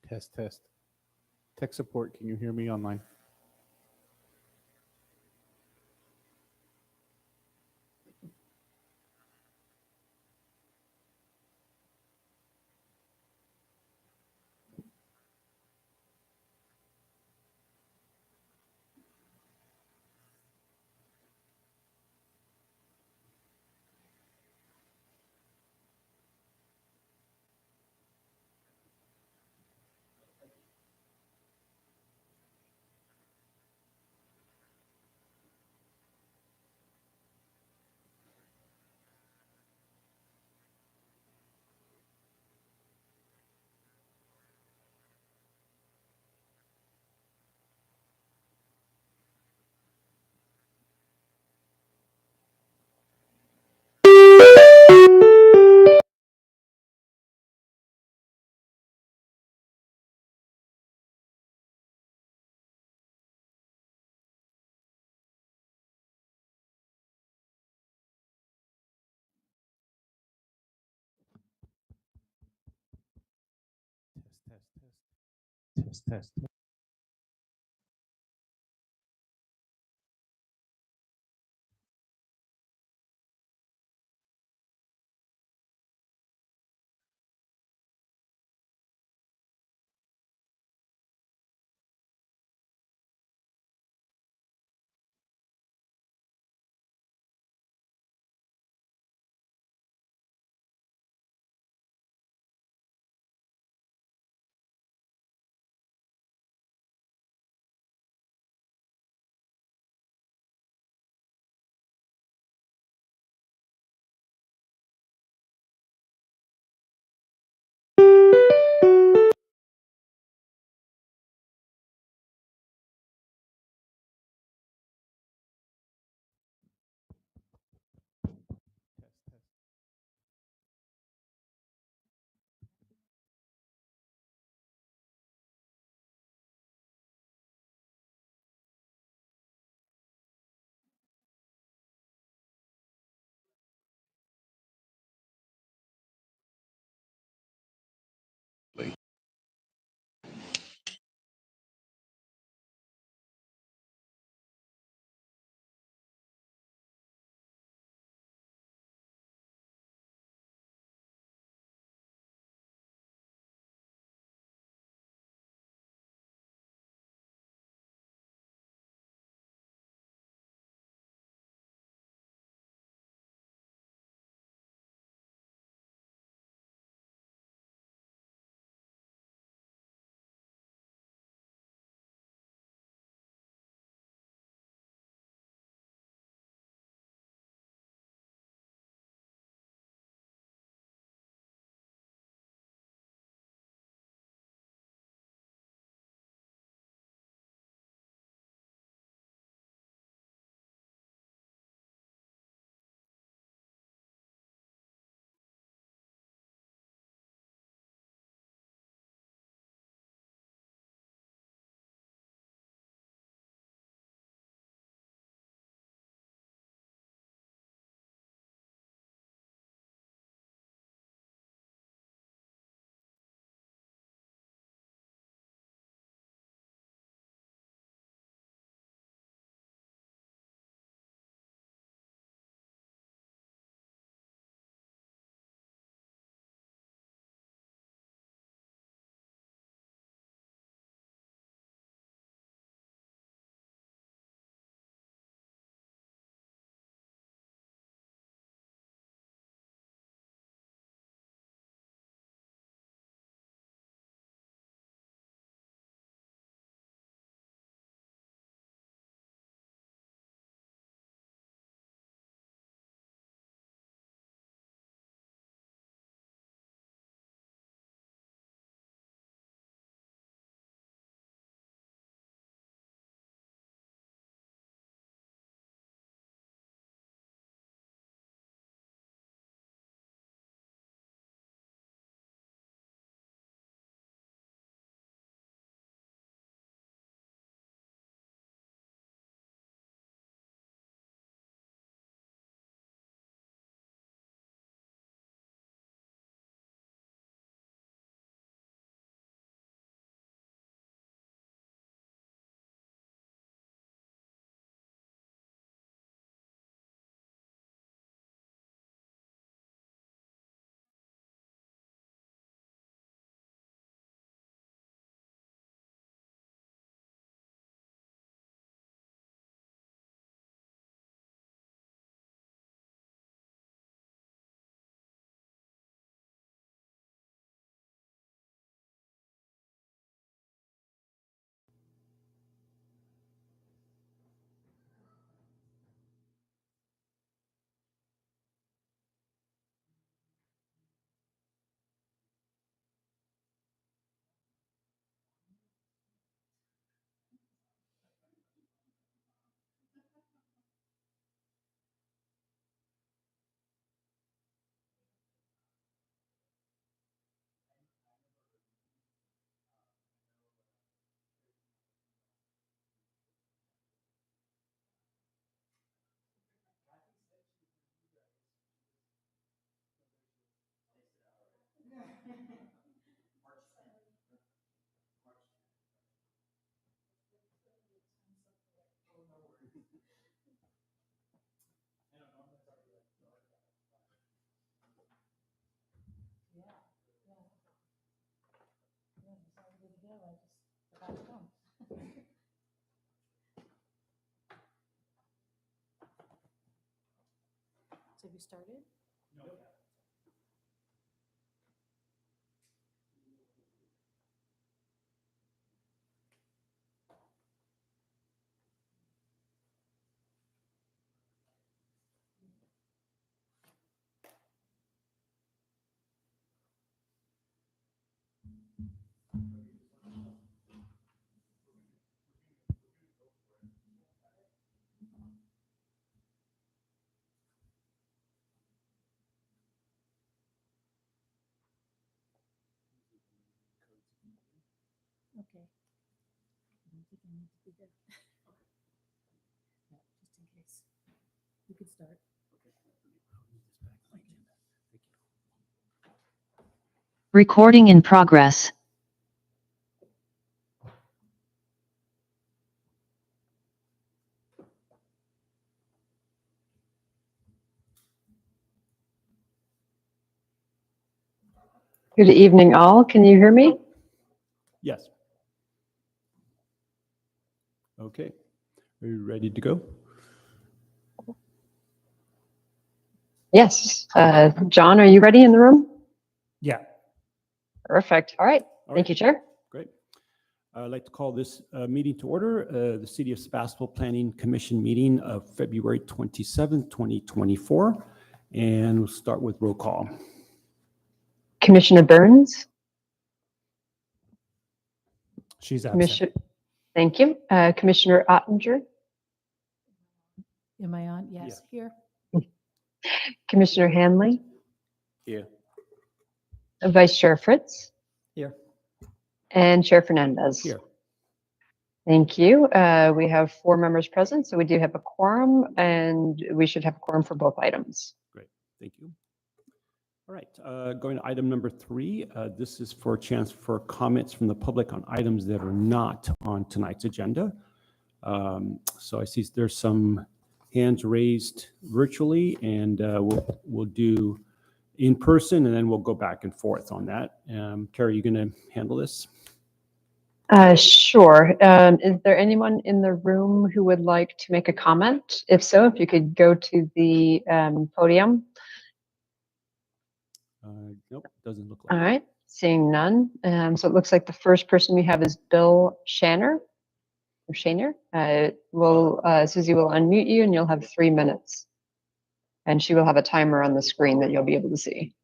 Test, test. Tech support, can you hear me online? Test, test, test. Test, test. So have you started? Okay. I don't think I need to be there. Yeah, just in case. You could start. Recording in progress. Good evening, all. Can you hear me? Yes. Okay. Are you ready to go? Yes. John, are you ready in the room? Yeah. Perfect. All right. All Thank right. you, Chair. Great. I'd like to call this meeting to order, the City of Sebastopol Planning Commission meeting of February 27th, 2024. And we'll start with roll call. Commissioner Burns. She's absent. Commissioner, thank you. Commissioner Ottinger. Am I on? Yes, here. Commissioner Hanley. Here. Vice Chair Fritz. Here. And Chair Fernandez. Here. Thank you. We have 4 members present, so we do have a quorum, and we should have a quorum for both items. Great. Thank you. All right. Going to item number 3. This is for a chance for comments from the public on items that are not on tonight's agenda. So I see there's some hands raised virtually, and we'll do in person, and then we'll go back and forth on that. Carrie, you going to handle this? Sure. Is there anyone in the room who would like to make a comment? If so, if you could go to the podium. Nope, doesn't look like All it. right, seeing none. So it looks like the first person we have is Bill Shanner. Or Shaner. Susie will unmute you, and you'll have 3 minutes. And she will have a timer on the screen that you'll be able to see.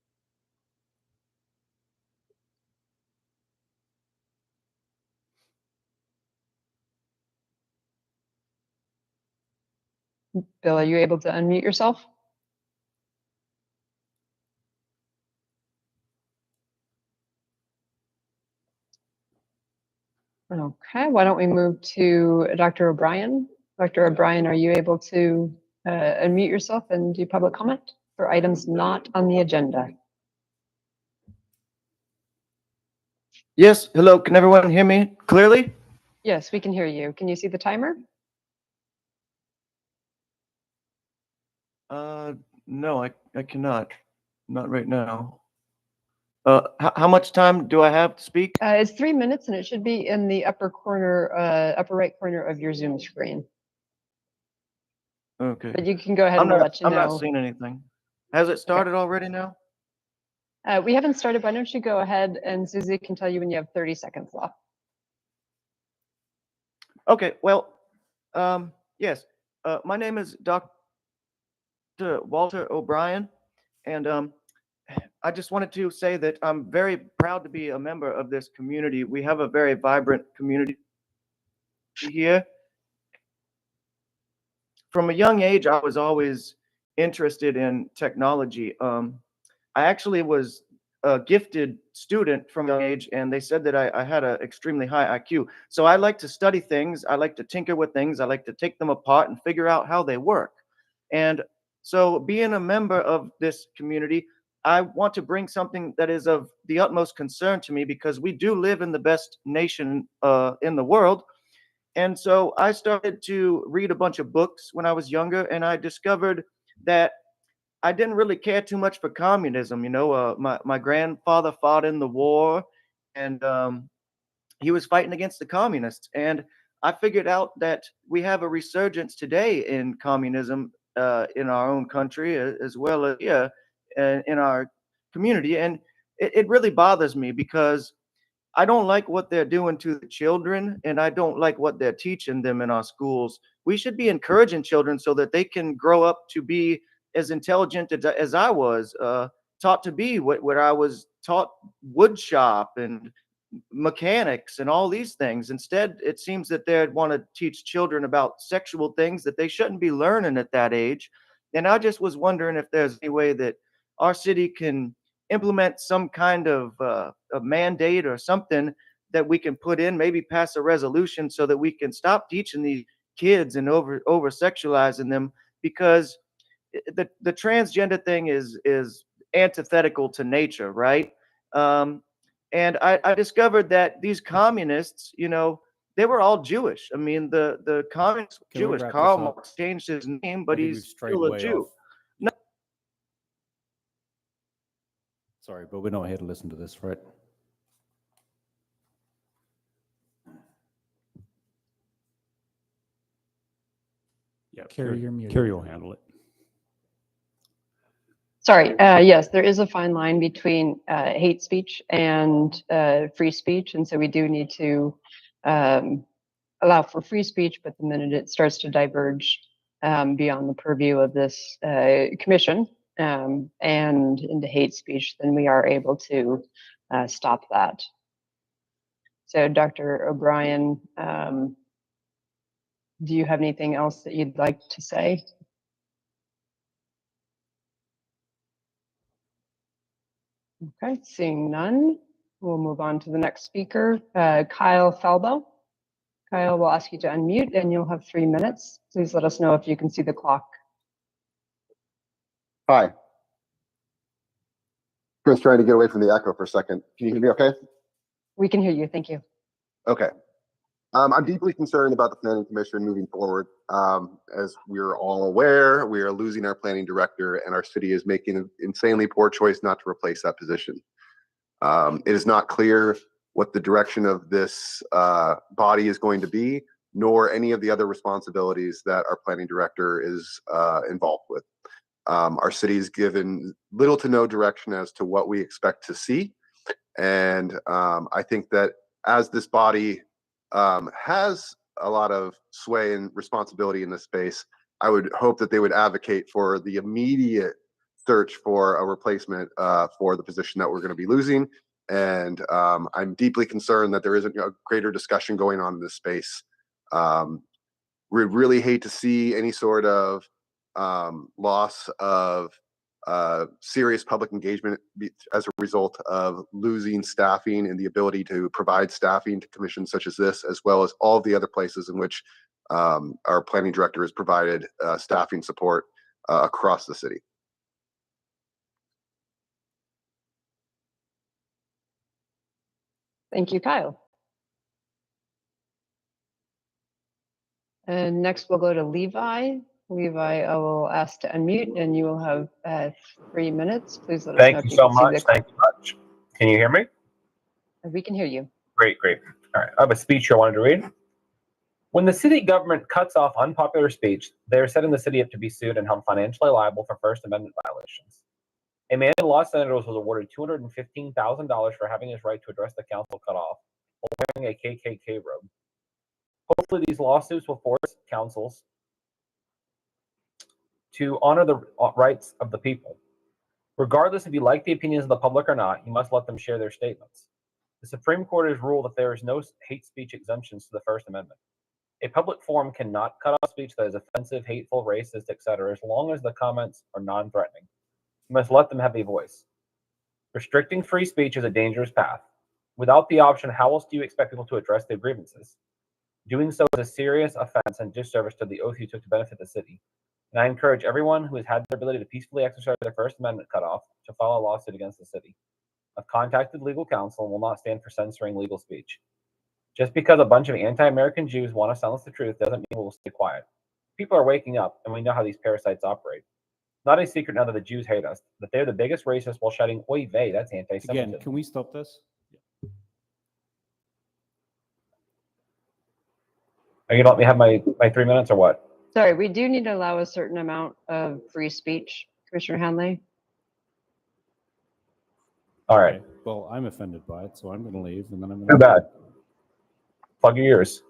Bill, are you able to unmute yourself? Okay, why don't we move to Dr. O'Brien? Dr. O'Brien, are you able to unmute yourself and do public comment for items not on the agenda? Yes, hello, can everyone hear me clearly? Yes, we can hear you. Can you see the timer? No, I cannot, not right now. How much time do I have to speak? It's 3 minutes, and it should be in the upper corner, upper right corner of your Zoom screen. Okay, But you can go ahead and we'll let you I'm not know. seeing anything. Has it started already now? We haven't started. Why don't you go ahead, and Susie can tell you when you have 30 seconds left. Okay, well, yes, my name is Dr. Walter O'Brien, and I just wanted to say that I'm very proud to be a member of this community. We have a very vibrant community here. From a young age, I was always interested in technology. I actually was a gifted student from a young age, and they said that I had an extremely high IQ. So I like to study things. I like to tinker with things. I like to take them apart and figure out how they work. And so being a member of this community, I want to bring something that is of the utmost concern to me because we do live in the best nation in the world. And so I started to read a bunch of books when I was younger, and I discovered that I didn't really care too much for communism. My grandfather fought in the war, and he was fighting against the communists. And I figured out that we have a resurgence today in communism in our own country, as well as in our community. And it really bothers me because I don't like what they're doing to the children, and I don't like what they're teaching them in our schools. We should be encouraging children so that they can grow up to be as intelligent as I was taught to be, where I was taught wood shop and mechanics and all these things. Instead, it seems that they want to teach children about sexual things that they shouldn't be learning at that age. And I just was wondering if there's any way that our city can implement some kind of a mandate or something that we can put in, maybe pass a resolution so that we can stop teaching these kids and over sexualizing them, because the transgender thing is antithetical to nature, right? Um, and I discovered that these communists, they were all Jewish. I mean, the communists were Can we Jewish. wrap Karl this up? Marx changed his name, I but think he's we've strayed still a way Jew. off. Sorry, but we don't have to listen to this, right? Yeah, Carrie, you're muted. Carrie will handle it. Sorry, yes, there is a fine line between hate speech and free speech, and so we do need to allow for free speech, but the minute it starts to diverge beyond the purview of this commission and into hate speech, then we are able to stop that. So Dr. O'Brien, do you have anything else that you'd like to say? Okay, seeing none, we'll move on to the next speaker, Kyle Falbo. Kyle, we'll ask you to unmute and you'll have 3 minutes. Please let us know if you can see the clock. Hi. Just trying to get away from the echo for a second. Can you hear me okay? We can hear you, thank you. Okay. I'm deeply concerned about the Planning Commission moving forward. As we're all aware, we are losing our planning director and our city is making an insanely poor choice not to replace that position. It is not clear what the direction of this body is going to be, nor any of the other responsibilities that our planning director is involved with. Our city is given little to no direction as to what we expect to see. And I think that as this body has a lot of sway and responsibility in this space, I would hope that they would advocate for the immediate search for a replacement for the position that we're going to be losing. And I'm deeply concerned that there isn't a greater discussion going on in this space. We really hate to see any sort of loss of serious public engagement as a result of losing staffing and the ability to provide staffing to commissions such as this, as well as all of the other places in which our planning director has provided staffing support across the city. Thank you, Kyle. And next we'll go to Levi. Levi, I will ask to unmute and you will have 3 minutes. Please let us know Thank if you you so can see much. the Thank you much. Can you hear me? We can hear you. Great, great. All right. I have a speech I wanted to read. When the city government cuts off unpopular speech, they are setting the city up to be sued and held financially liable for First Amendment violations. A man in Los Angeles was awarded $215,000 for having his right to address the council cut off while wearing a KKK robe. Hopefully, these lawsuits will force councils to honor the rights of the people. Regardless if you like the opinions of the public or not, you must let them share their statements. The Supreme Court has ruled that there is no hate speech exemptions to the First Amendment. A public forum cannot cut off speech that is offensive, hateful, racist, etc., as long as the comments are non-threatening. You must let them have a voice. Restricting free speech is a dangerous path. Without the option, how else do you expect people to address their grievances? Doing so is a serious offense and disservice to the oath you took to benefit the city. And I encourage everyone who has had their ability to peacefully exercise their First Amendment cut off to file a lawsuit against the city. I've contacted legal counsel and will not stand for censoring legal speech. Just because a bunch of anti-American Jews want to silence the truth doesn't mean we'll stay quiet. People are waking up, and we know how these parasites operate. Not a secret now that the Jews hate us, that they're the biggest racists while shouting, "Oy vey," that's anti-Semitism. Again, can we stop this? Are you gonna let me have my 3 minutes or what? Sorry, we do need to allow a certain amount of free speech, Commissioner Hanley. All right, Okay, well, I'm offended by it, so I'm going to leave, and then I'm too going bad. Plug your ears.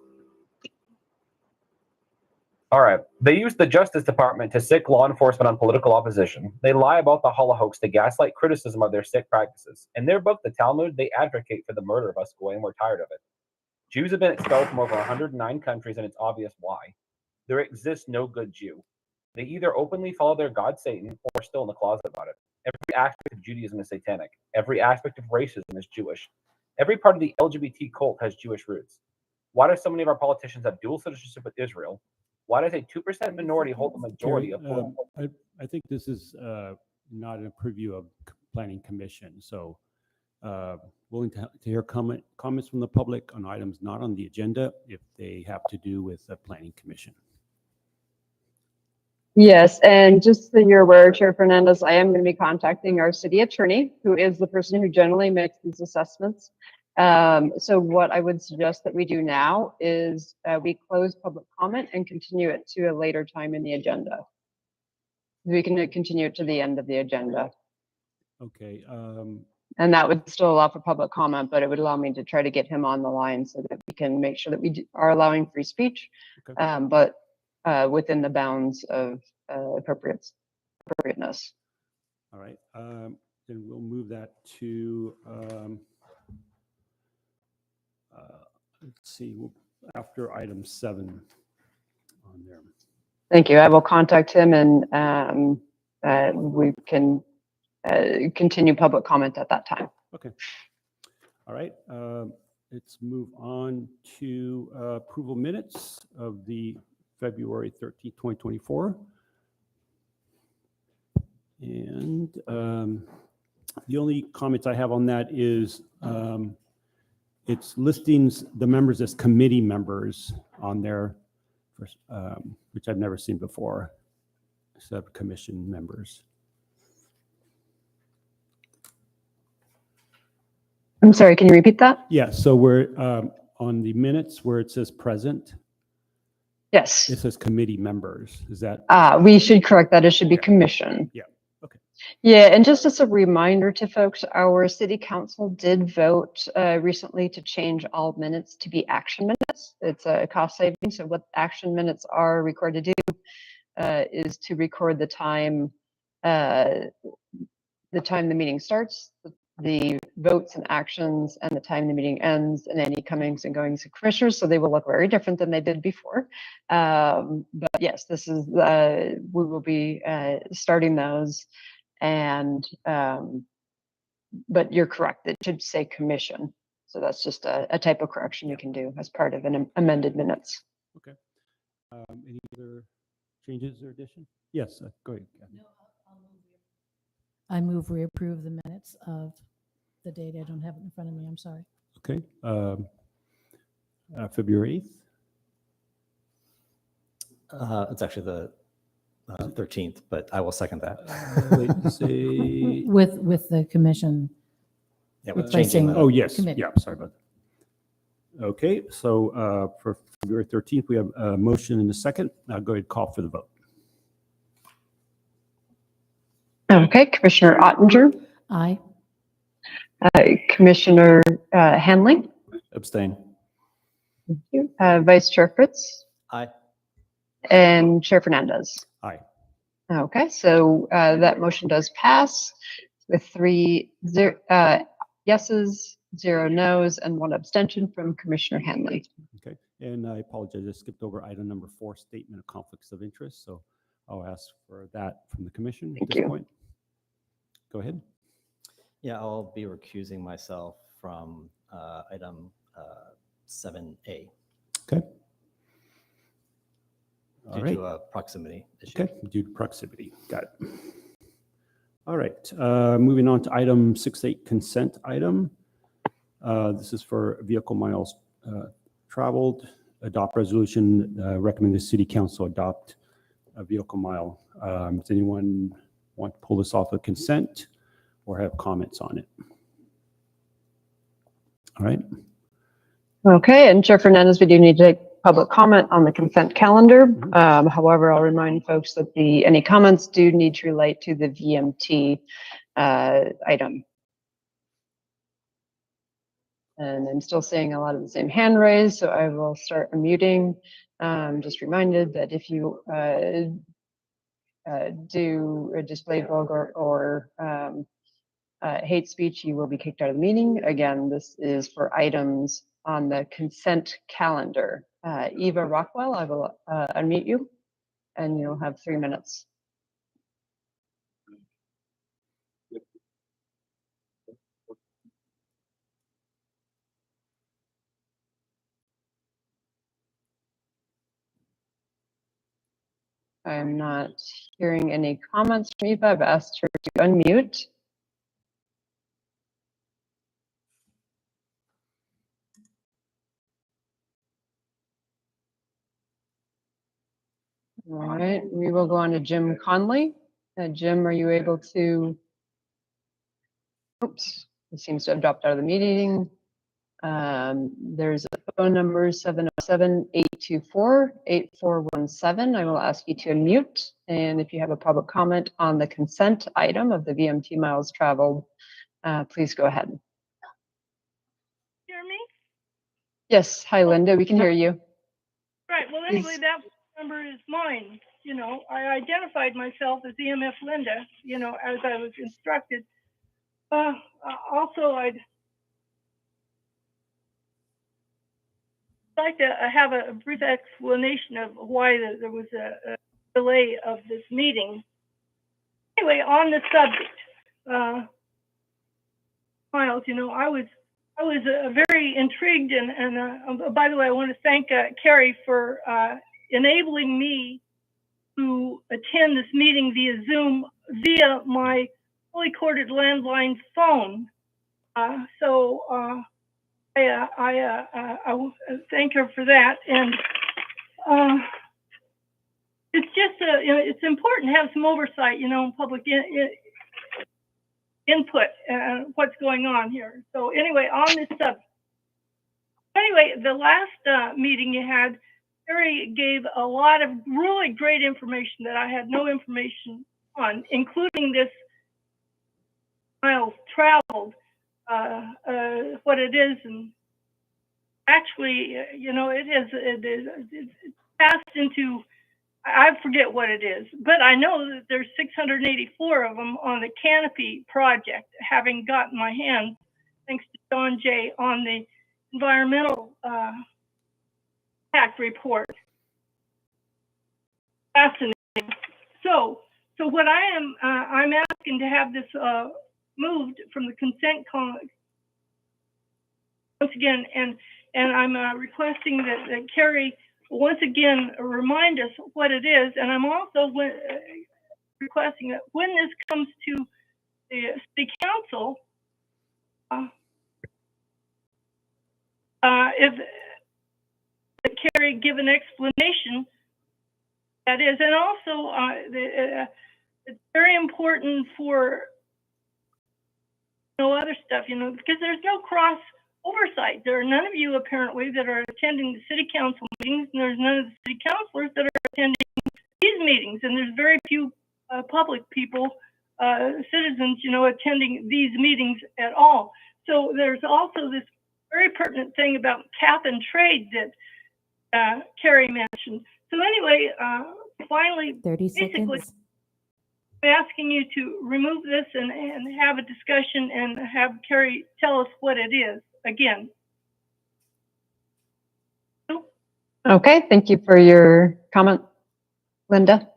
All right. They use the Justice Department to sick law enforcement on political opposition. They lie about the holocaust to gaslight criticism of their sick practices. In their book, The Talmud, they advocate for the murder of us Goy, and we're tired of it. Jews have been expelled from over 109 countries, and it's obvious why. There exists no good Jew. They either openly follow their god Satan or are still in the closet about it. Every aspect of Judaism is satanic. Every aspect of racism is Jewish. Every part of the LGBT cult has Jewish roots. Why do so many of our politicians have dual citizenship with Israel? Why does a 2% minority hold the majority of political? I think this is not a preview of Planning Commission, so willing to hear comments from the public on items not on the agenda if they have to do with the Planning Commission. Yes, and just so you're aware, Chair Fernandez, I am going to be contacting our city attorney, who is the person who generally makes these assessments. So what I would suggest that we do now is we close public comment and continue it to a later time in the agenda. We can continue it to the end of the agenda. Okay. And that would still allow for public comment, but it would allow me to try to get him on the line so that we can make sure that we are allowing free speech, Okay. but within the bounds of appropriateness. All right. Then we'll move that to, let's see, after item 7 on there. Thank you. I will contact him and we can continue public comment at that time. Okay. All right. Let's move on to approval minutes of the February 13th, 2024. And the only comments I have on that is it's listing the members as committee members on there, which I've never seen before, subcommission members. I'm sorry, can you repeat that? Yeah, so we're on the minutes where it says present, Yes. it says committee members. Is that? We should correct that. It should be Yeah. commission. Yeah. Okay. Yeah, and just as a reminder to folks, our city council did vote recently to change all minutes to be action minutes. It's a cost saving. So what action minutes are required to do is to record the time the meeting starts, the votes and actions, and the time the meeting ends, and any comings and goings of commissioners. So they will look very different than they did before. But yes, this is we will be starting those. And but you're correct, it should say commission. So that's just a typo correction you can do as part of an amended minutes. Okay. Any other changes or addition? Yes, go ahead. Kathy. I move we approve the minutes of the date. I don't have it in front of me. I'm sorry. Okay. February 8th. It's actually the 13th, but I will second that. Wait, say. With the commission. Yeah, with Replacing- changing the, Oh, yes. Committee. Yeah, sorry about that. Okay, so for February 13th, we have a motion and a second. I'll go ahead and call for the vote. Okay, Commissioner Ottinger, Aye. Commissioner Hanley, Abstain. thank you, Vice Chair Fritz, aye. and Chair Fernandez. Aye. Okay, so that motion does pass with 3 yeses, 0 noes, and 1 abstention from Commissioner Hanley. Okay, and I apologize, I skipped over item number 4, statement of conflicts of interest. So I'll ask for that from the commission at Thank this you. point. Go ahead. Yeah, I'll be recusing myself from item 7A. Okay. All due right. to a proximity issue. Okay, due to proximity. Got it. All right, moving on to item 6.8, consent item. This is for vehicle miles traveled. Adopt resolution, recommend the city council adopt a vehicle mile. Does anyone want to pull this off of consent or have comments on it? All right, Okay, and Chair Fernandez, we do need to take public comment on the consent calendar. However, I'll remind folks that any comments do need to relate to the VMT item. And I'm still seeing a lot of the same hand raised, so I will start unmuting. Just reminded that if you do display vulgar or hate speech, you will be kicked out of the meeting. Again, this is for items on the consent calendar. Eva Rockwell, I will unmute you, and you'll have 3 minutes. I'm not hearing any comments from Eva. I've asked her to unmute. All right, we will go on to Jim Conley. Jim, are you able to? Oops, he seems to have dropped out of the meeting. There's a phone number 707-824-8417. I will ask you to unmute. And if you have a public comment on the consent item of the VMT miles traveled, please go ahead. Hear me? Yes, hi Linda, we can hear you. Right, well, anyway, that number is mine. You know, I identified myself as EMF Linda, you know, as I was instructed. Also, I'd like to have a brief explanation of why there was a delay of this meeting. Anyway, on the subject, Miles, you know, I was very intrigued, and by the way, I want to thank Carrie for enabling me to attend this meeting via Zoom via my fully corded landline phone. I thank her for that, and it's just you know, it's important to have some oversight, you know, public input what's going on here. So anyway, on this subject. Anyway, the last meeting you had, Terry gave a lot of really great information that I had no information on, including this miles traveled, what it is, and actually, you know, it's passed into, I forget what it is, but I know that there's 684 of them on the Canopy project, having gotten my hands, thanks to John Jay, on the environmental impact report. Fascinating. So what I'm asking to have this moved from the consent once again, and I'm requesting that Carrie once again remind us what it is, and I'm also requesting that when this comes to the city council, if Carrie give an explanation that is, and also it's very important for no other stuff, you know, because there's no cross oversight. There are none of you apparently that are attending the city council meetings, and there's none of the city councilors that are attending these meetings, and there's very few public people, citizens, you know, attending these meetings at all. So there's also this very pertinent thing about cap and trade that Carrie mentioned. So anyway, finally, 30 basically, seconds. I'm asking you to remove this and have a discussion and have Carrie tell us what it is again. Okay, thank you for your comment, Linda.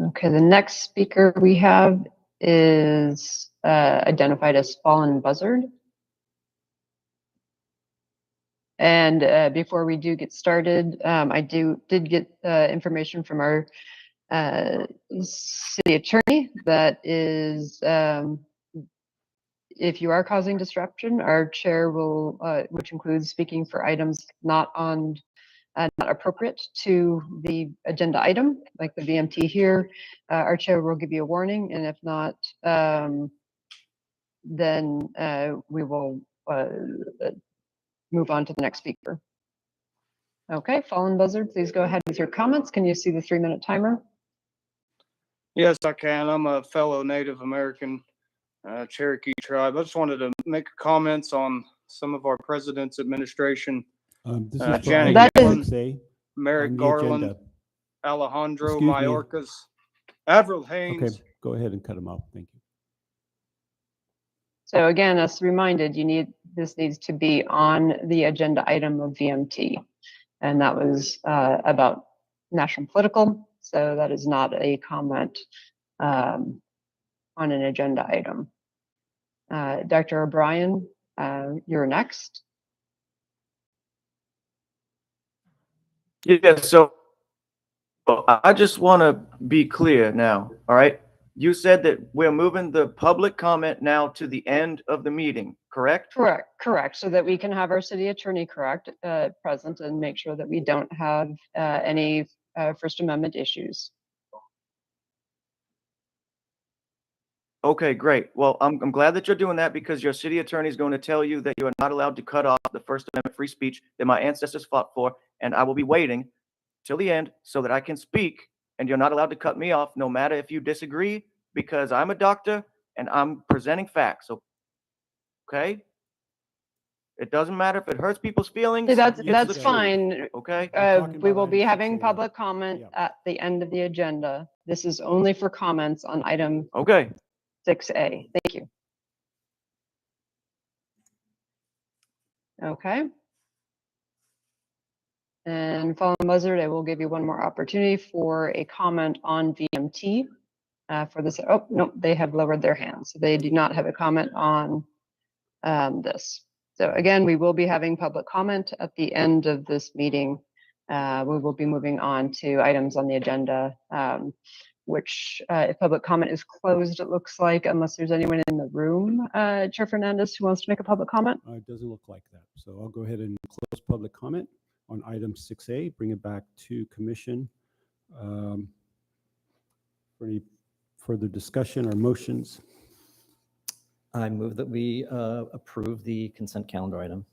Okay, the next speaker we have is identified as Fallen Buzzard. Before we do get started, I did get information from our city attorney that is, if you are causing disruption, our chair will, which includes speaking for items not appropriate to the agenda item, like the VMT here, our chair will give you a warning, and if not, then we will move on to the next speaker. Okay, Fallen Buzzard, please go ahead with your comments. Can you see the 3-minute timer? Yes, I can. I'm a fellow Native American Cherokee tribe. I just wanted to make comments on some of our president's administration. This Uh, is for Janet item Yellen. 6A Merrick on the Garland, agenda. Alejandro Excuse me. Mayorkas, Avril Okay, Haines. go ahead and cut them off. Thank you. So again, as reminded, this needs to be on the agenda item of VMT. And that was about national political. So that is not a comment on an agenda item. Dr. O'Brien, you're next. Yeah, so I just want to be clear now, all right? You said that we're moving the public comment now to the end of the meeting, correct? Correct. So that we can have our city attorney present and make sure that we don't have any First Amendment issues. Okay, great. Well, I'm glad that you're doing that because your city attorney is going to tell you that you are not allowed to cut off the First Amendment free speech that my ancestors fought for, and I will be waiting till the end so that I can speak, and you're not allowed to cut me off no matter if you disagree because I'm a doctor and I'm presenting facts, okay? It doesn't matter if it hurts people's feelings. That's it's the truth, fine. okay? We're talking We about will be item having 6A. public comment Yeah. at the end of the agenda. This is only for comments on item Okay. 6A. Thank you. Okay. And Fallen Buzzard, I will give you one more opportunity for a comment on VMT for this. Oh, no, they have lowered their hands. So they do not have a comment on this. So again, we will be having public comment at the end of this meeting. We will be moving on to items on the agenda, which if public comment is closed, it looks like, unless there's anyone in the room, Chair Fernandez, who wants to make a public comment. It doesn't look like that. So I'll go ahead and close public comment on item 6A, bring it back to commission for any further discussion or motions. I move that we approve the consent calendar item.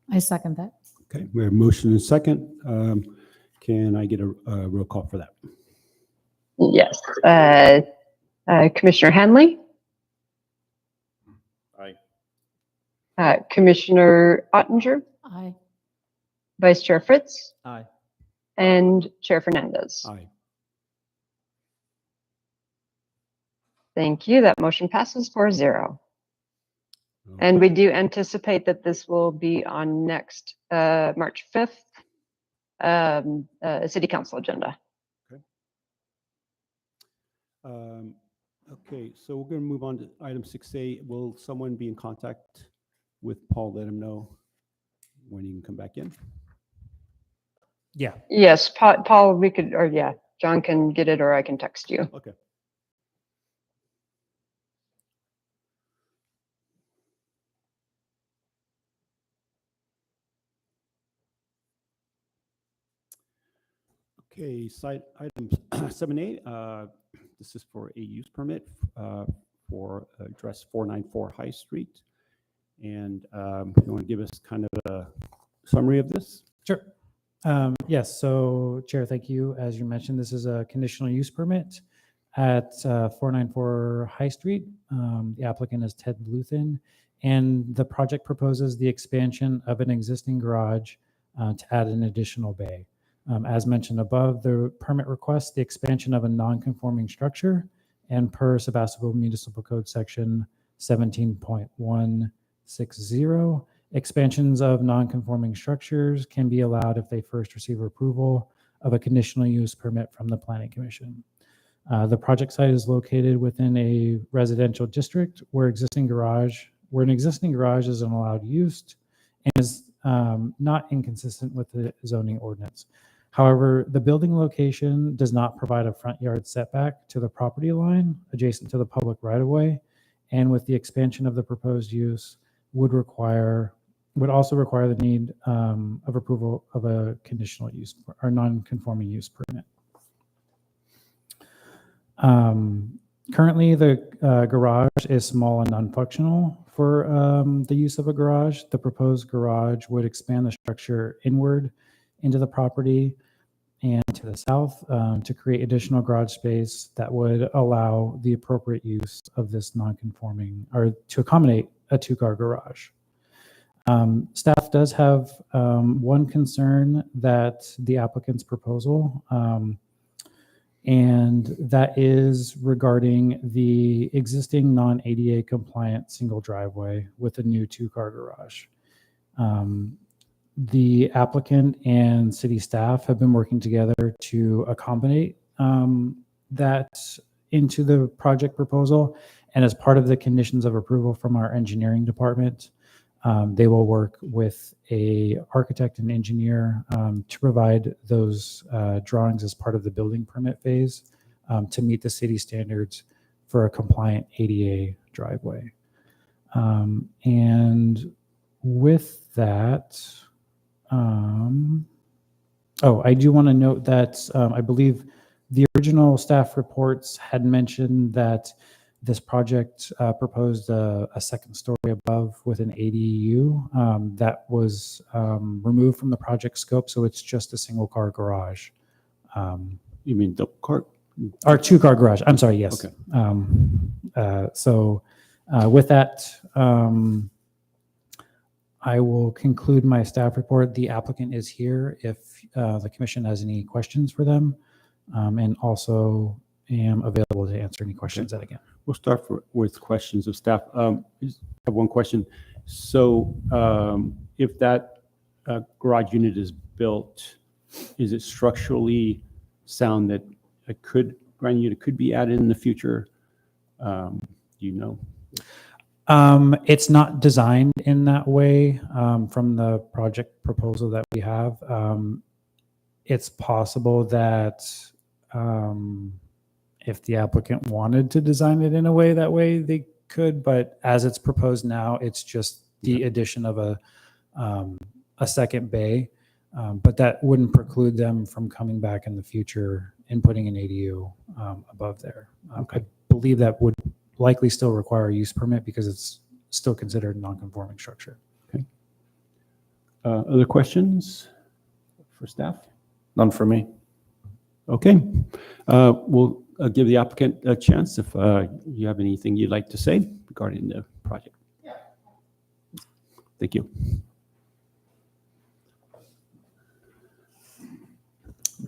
I second that. Okay, we have motion and second. Can I get a roll call for that? Yes. Commissioner Hanley? Aye. Commissioner Ottinger? Aye. Vice Chair Fritz? Aye. And Chair Fernandez? Aye. Thank you. That motion passes 4-0. And we do anticipate that this will be on next March 5th City Council agenda. Okay, so we're going to move on to item 6A. Will someone be in contact with Paul? Let him know when he can come back in. Yeah. Yes, Paul, we could, or yeah, John can get it or I can text you. Okay. Okay, site item 7A. This is for a use permit for address 494 High Street. And you want to give us kind of a summary of this? Sure. Yes. So, Chair, thank you. As you mentioned, this is a conditional use permit at 494 High Street. The applicant is Ted Bluthen, and the project proposes the expansion of an existing garage to add an additional bay. As mentioned above, the permit requests the expansion of a non-conforming structure, and per Sebastopol Municipal Code Section 17.160, expansions of non-conforming structures can be allowed if they first receive approval of a conditional use permit from the Planning Commission. The project site is located within a residential district where an existing garage is an allowed use and is not inconsistent with the zoning ordinance. However, the building location does not provide a front yard setback to the property line adjacent to the public right-of-way, and with the expansion of the proposed use would also require the need of approval of a conditional use or non-conforming use permit. Currently, the garage is small and non-functional for the use of a garage. The proposed garage would expand the structure inward into the property and to the south to create additional garage space that would allow the appropriate use of this non-conforming, or to accommodate a two-car garage. Staff does have one concern that the applicant's proposal, and that is regarding the existing non-ADA compliant single driveway with a new two-car garage. The applicant and city staff have been working together to accommodate that into the project proposal, and as part of the conditions of approval from our engineering department, they will work with a architect and engineer to provide those drawings as part of the building permit phase to meet the city standards for a compliant ADA driveway. And with that, I do want to note that I believe the original staff reports had mentioned that this project proposed a second story above with an ADU. That was removed from the project scope, so it's just a single car garage. You mean the car? Or two-car garage, I'm sorry, yes. Okay. With that, I will conclude my staff report. The applicant is here if the commission has any questions for them, and also am available to answer any questions that again. We'll start with questions of staff. I just have one question. So if that garage unit is built, is it structurally sound that it could, grand unit could be added in the future? Do you know? It's not designed in that way from the project proposal that we have. It's possible that if the applicant wanted to design it in a way that way, they could, but as it's proposed now, it's just the addition of a second bay, but that wouldn't preclude them from coming back in the future and putting an ADU above there. I believe that would likely still require a use permit because it's still considered a non-conforming structure. Okay. Other questions for staff? None for me. Okay. We'll give the applicant a chance if you have anything you'd like to say regarding the project. Yeah. Thank you.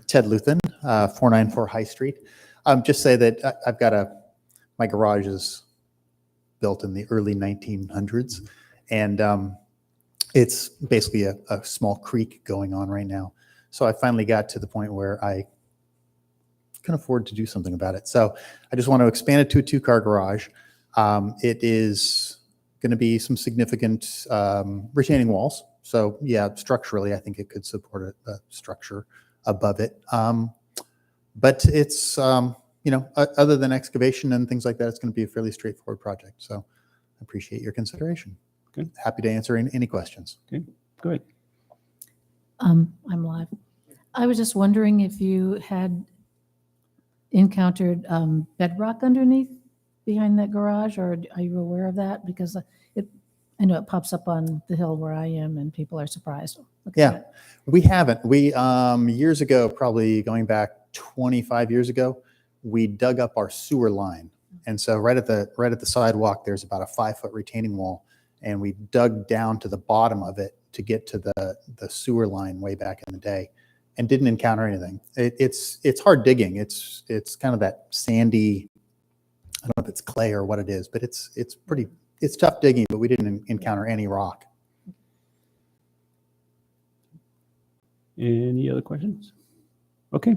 Ted Luthen, 494 High Street. Just say that I've got my garage is built in the early 1900s, and it's basically a small creek going on right now. So I finally got to the point where I can afford to do something about it. So I just want to expand it to a two-car garage. It is going to be some significant retaining walls. So yeah, structurally, I think it could support a structure above it. But it's, other than excavation and things like that, it's going to be a fairly straightforward project. So I appreciate your consideration. Okay. Happy to answer any questions. Okay, go ahead. I'm live. I was just wondering if you had encountered bedrock underneath behind that garage, or are you aware of that? Because I know it pops up on the hill where I am and people are surprised. Yeah, we haven't. We, years ago, probably going back 25 years ago, we dug up our sewer line. And so right at the sidewalk, there's about a 5-foot retaining wall. And we dug down to the bottom of it to get to the sewer line way back in the day, and didn't encounter anything. It's hard digging. It's kind of that sandy, I don't know if it's clay or what it is, but it's tough digging, but we didn't encounter any rock. Any other questions? Okay.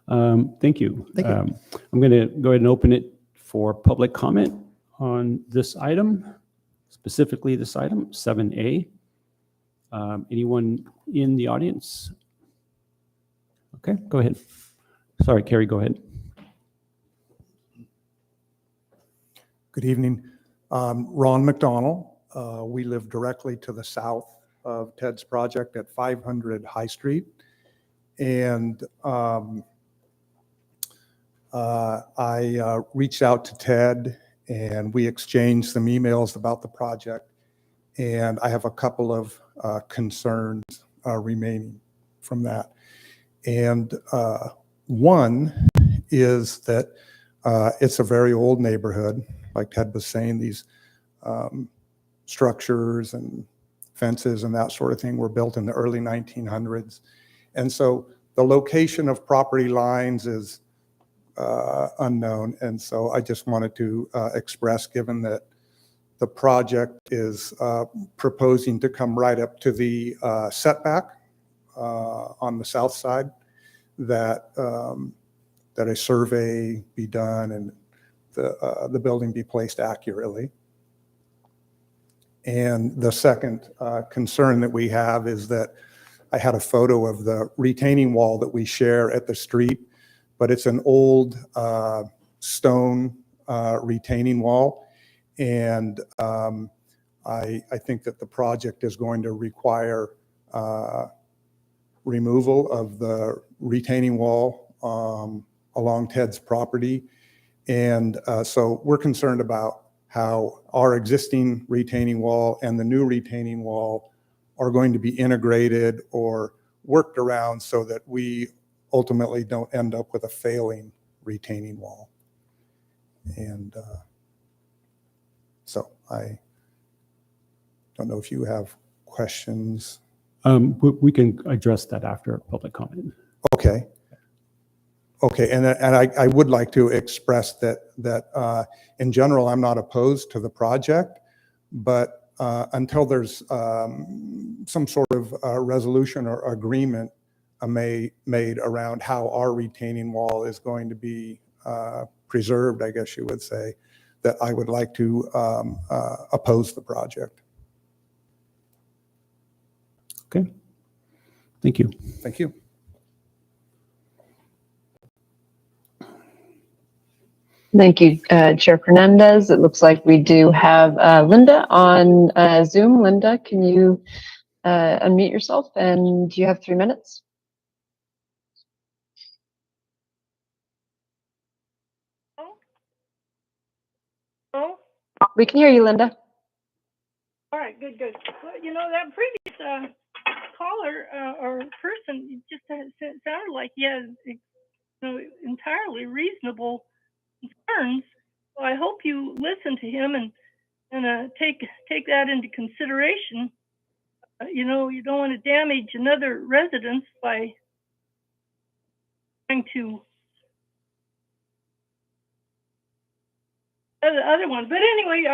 Thank you. Thank you. I'm going to go ahead and open it for public comment on this item, specifically this item, 7A. Anyone in the audience? Okay, go ahead. Sorry, Carrie, go ahead. Good evening. Ron McDonald. We live directly to the south of Ted's project at 500 High Street. And I reached out to Ted and we exchanged some emails about the project. And I have a couple of concerns remaining from that. And one is that it's a very old neighborhood. Like Ted was saying, these structures and fences and that sort of thing were built in the early 1900s. And so the location of property lines is unknown. And so I just wanted to express, given that the project is proposing to come right up to the setback on the south side, that that a survey be done and the building be placed accurately. And the second concern that we have is that I had a photo of the retaining wall that we share at the street, but it's an old stone retaining wall. And I think that the project is going to require removal of the retaining wall along Ted's property. And so we're concerned about how our existing retaining wall and the new retaining wall are going to be integrated or worked around so that we ultimately don't end up with a failing retaining wall. And so I don't know if you have questions. We can address that after public comment. Okay. Okay, and I would like to express that in general, I'm not opposed to the project, but until there's some sort of resolution or agreement made around how our retaining wall is going to be preserved, I guess you would say, that I would like to oppose the project. Okay, thank you. Thank you. Thank you, Chair Fernandez. It looks like we do have Linda on Zoom. Linda, can you unmute yourself, and you have 3 minutes? Oh, We can hear you, Linda. all right, good. Well, you know, that previous caller or person just sounded like he has, you know, entirely reasonable concerns. So I hope you listen to him and take that into consideration. You know, you don't want to damage another residence by trying to the other one. But anyway,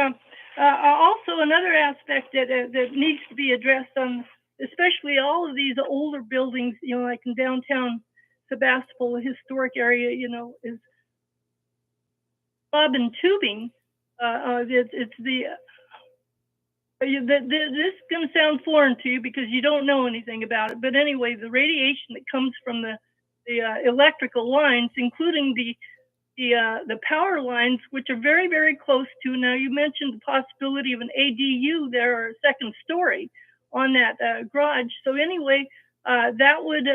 also another aspect that needs to be addressed on, especially all of these older buildings, you know, like in downtown Sebastopol, a historic area, you know, is bob and tubing. It's this is going to sound foreign to you because you don't know anything about it. But anyway, the radiation that comes from the electrical lines, including the power lines, which are very, very close to. Now, you mentioned the possibility of an ADU there, or a second story on that garage. So anyway, that would,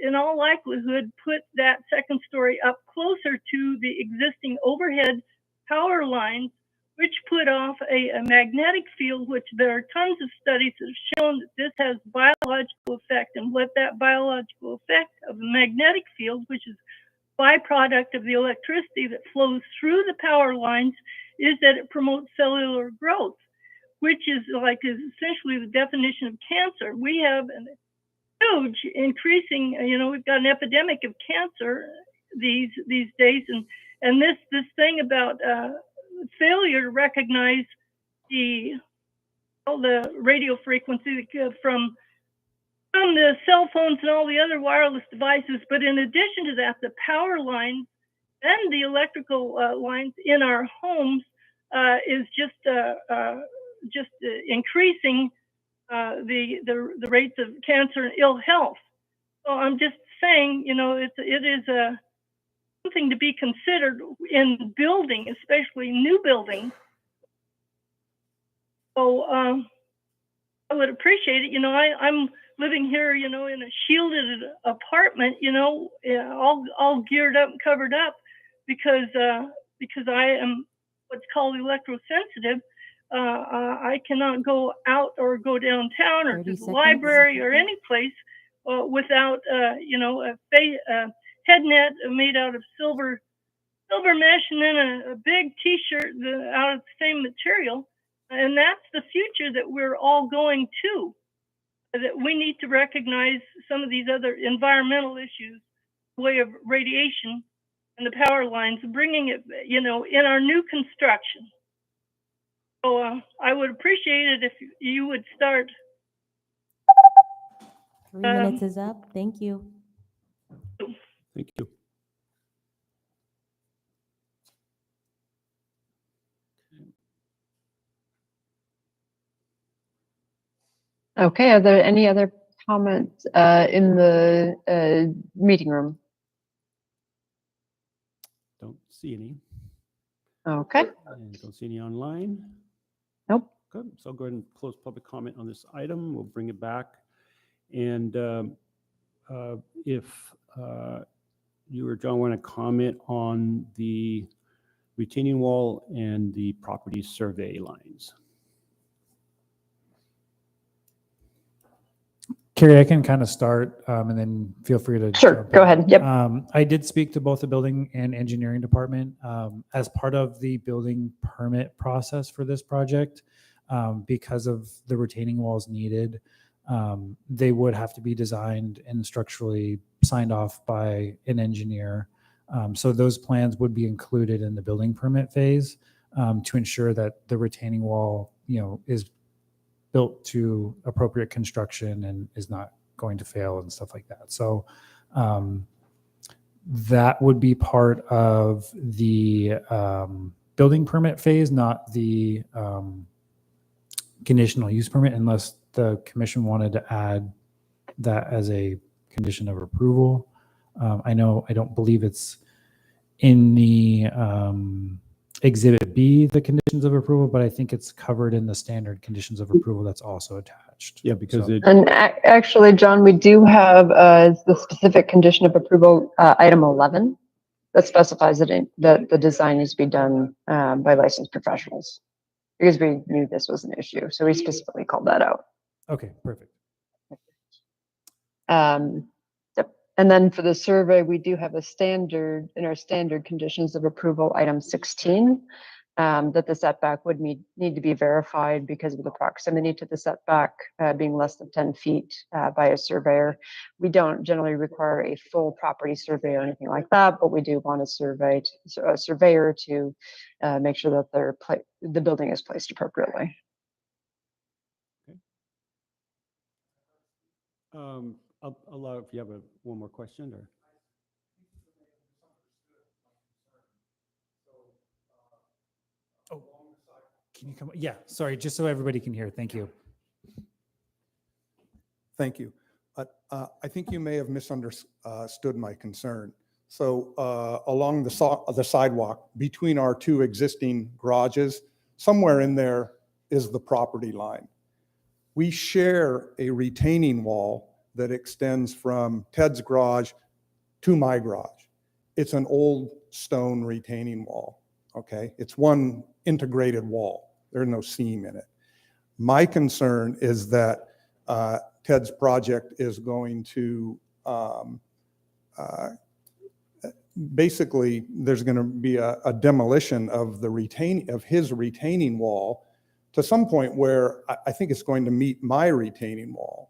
in all likelihood, put that second story up closer to the existing overhead power lines, which put off a magnetic field, which there are tons of studies that have shown that this has biological effect. And what that biological effect of the magnetic field, which is byproduct of the electricity that flows through the power lines, is that it promotes cellular growth, which is essentially the definition of cancer. We have a huge increasing, you know, we've got an epidemic of cancer these days, and this thing about failure to recognize all the radio frequency from the cell phones and all the other wireless devices. But in addition to that, the power lines and the electrical lines in our homes is just increasing the rates of cancer and ill health. So I'm just saying, it is something to be considered in building, especially new building. So I would appreciate it. I'm living here, in a shielded apartment, all geared up and covered up because I am what's called electrosensitive. I cannot go out or go downtown or to 30 the seconds. library or any place without, a head net made out of silver mesh and then a big T-shirt out of the same material. And that's the future that we're all going to. That we need to recognize some of these other environmental issues, way of radiation and the power lines, bringing it, in our new construction. So I would appreciate it if you would start. 3 minutes is up. Thank you. Thank you. Okay, are there any other comments in the meeting room? Don't see any. Okay. And don't see any online. Nope. Good. So I'll go ahead and close public comment on this item. We'll bring it back. And if you or John want to comment on the retaining wall and the property survey lines. Carrie, I can kind of start and then feel free to. Sure, jump go in. ahead. Yep. I did speak to both the building and engineering department as part of the building permit process for this project. Because of the retaining walls needed, they would have to be designed and structurally signed off by an engineer. So those plans would be included in the building permit phase to ensure that the retaining wall, is built to appropriate construction and is not going to fail and stuff like that. So that would be part of the building permit phase, not the conditional use permit, unless the commission wanted to add that as a condition of approval. I don't believe it's in the Exhibit B, the conditions of approval, but I think it's covered in the standard conditions of approval that's also attached. Yeah, because So- And actually, John, we do have the specific condition of approval, item 11, that specifies that the design needs to be done by licensed professionals, because we knew this was an issue. So we specifically called that out. Okay, perfect. Yep. And then for the survey, we do have a standard in our standard conditions of approval, item 16, that the setback would need to be verified because of the proximity to the setback being less than 10 feet by a surveyor. We don't generally require a full property survey or anything like that, but we do want a surveyor to make sure that the building is placed appropriately. I'll allow if you have one more question or. Oh, can you come? Yeah, sorry, just so everybody can hear. Thank you. Thank you. I think you may have misunderstood my concern. So along the sidewalk between our two existing garages, somewhere in there is the property line. We share a retaining wall that extends from Ted's garage to my garage. It's an old stone retaining wall, okay? It's one integrated wall. There's no seam in it. My concern is that Ted's project is going to, basically, there's going to be a demolition of his retaining wall to some point where I think it's going to meet my retaining wall.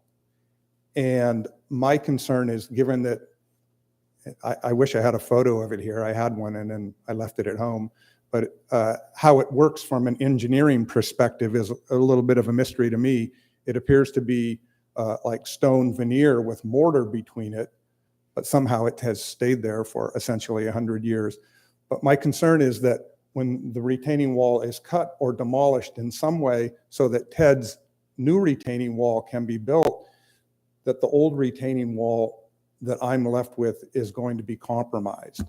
And my concern is, given that I wish I had a photo of it here. I had one and then I left it at home. But how it works from an engineering perspective is a little bit of a mystery to me. It appears to be like stone veneer with mortar between it, but somehow it has stayed there for essentially 100 years. But my concern is that when the retaining wall is cut or demolished in some way so that Ted's new retaining wall can be built, that the old retaining wall that I'm left with is going to be compromised.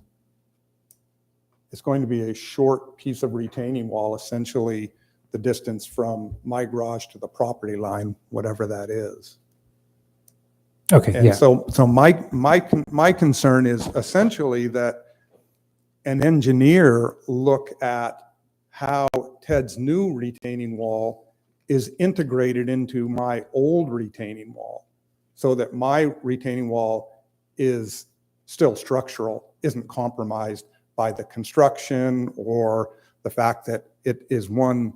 It's going to be a short piece of retaining wall, essentially the distance from my garage to the property line, whatever that is. Okay, And yeah. so my concern is essentially that an engineer look at how Ted's new retaining wall is integrated into my old retaining wall, so that my retaining wall is still structural, isn't compromised by the construction or the fact that it is one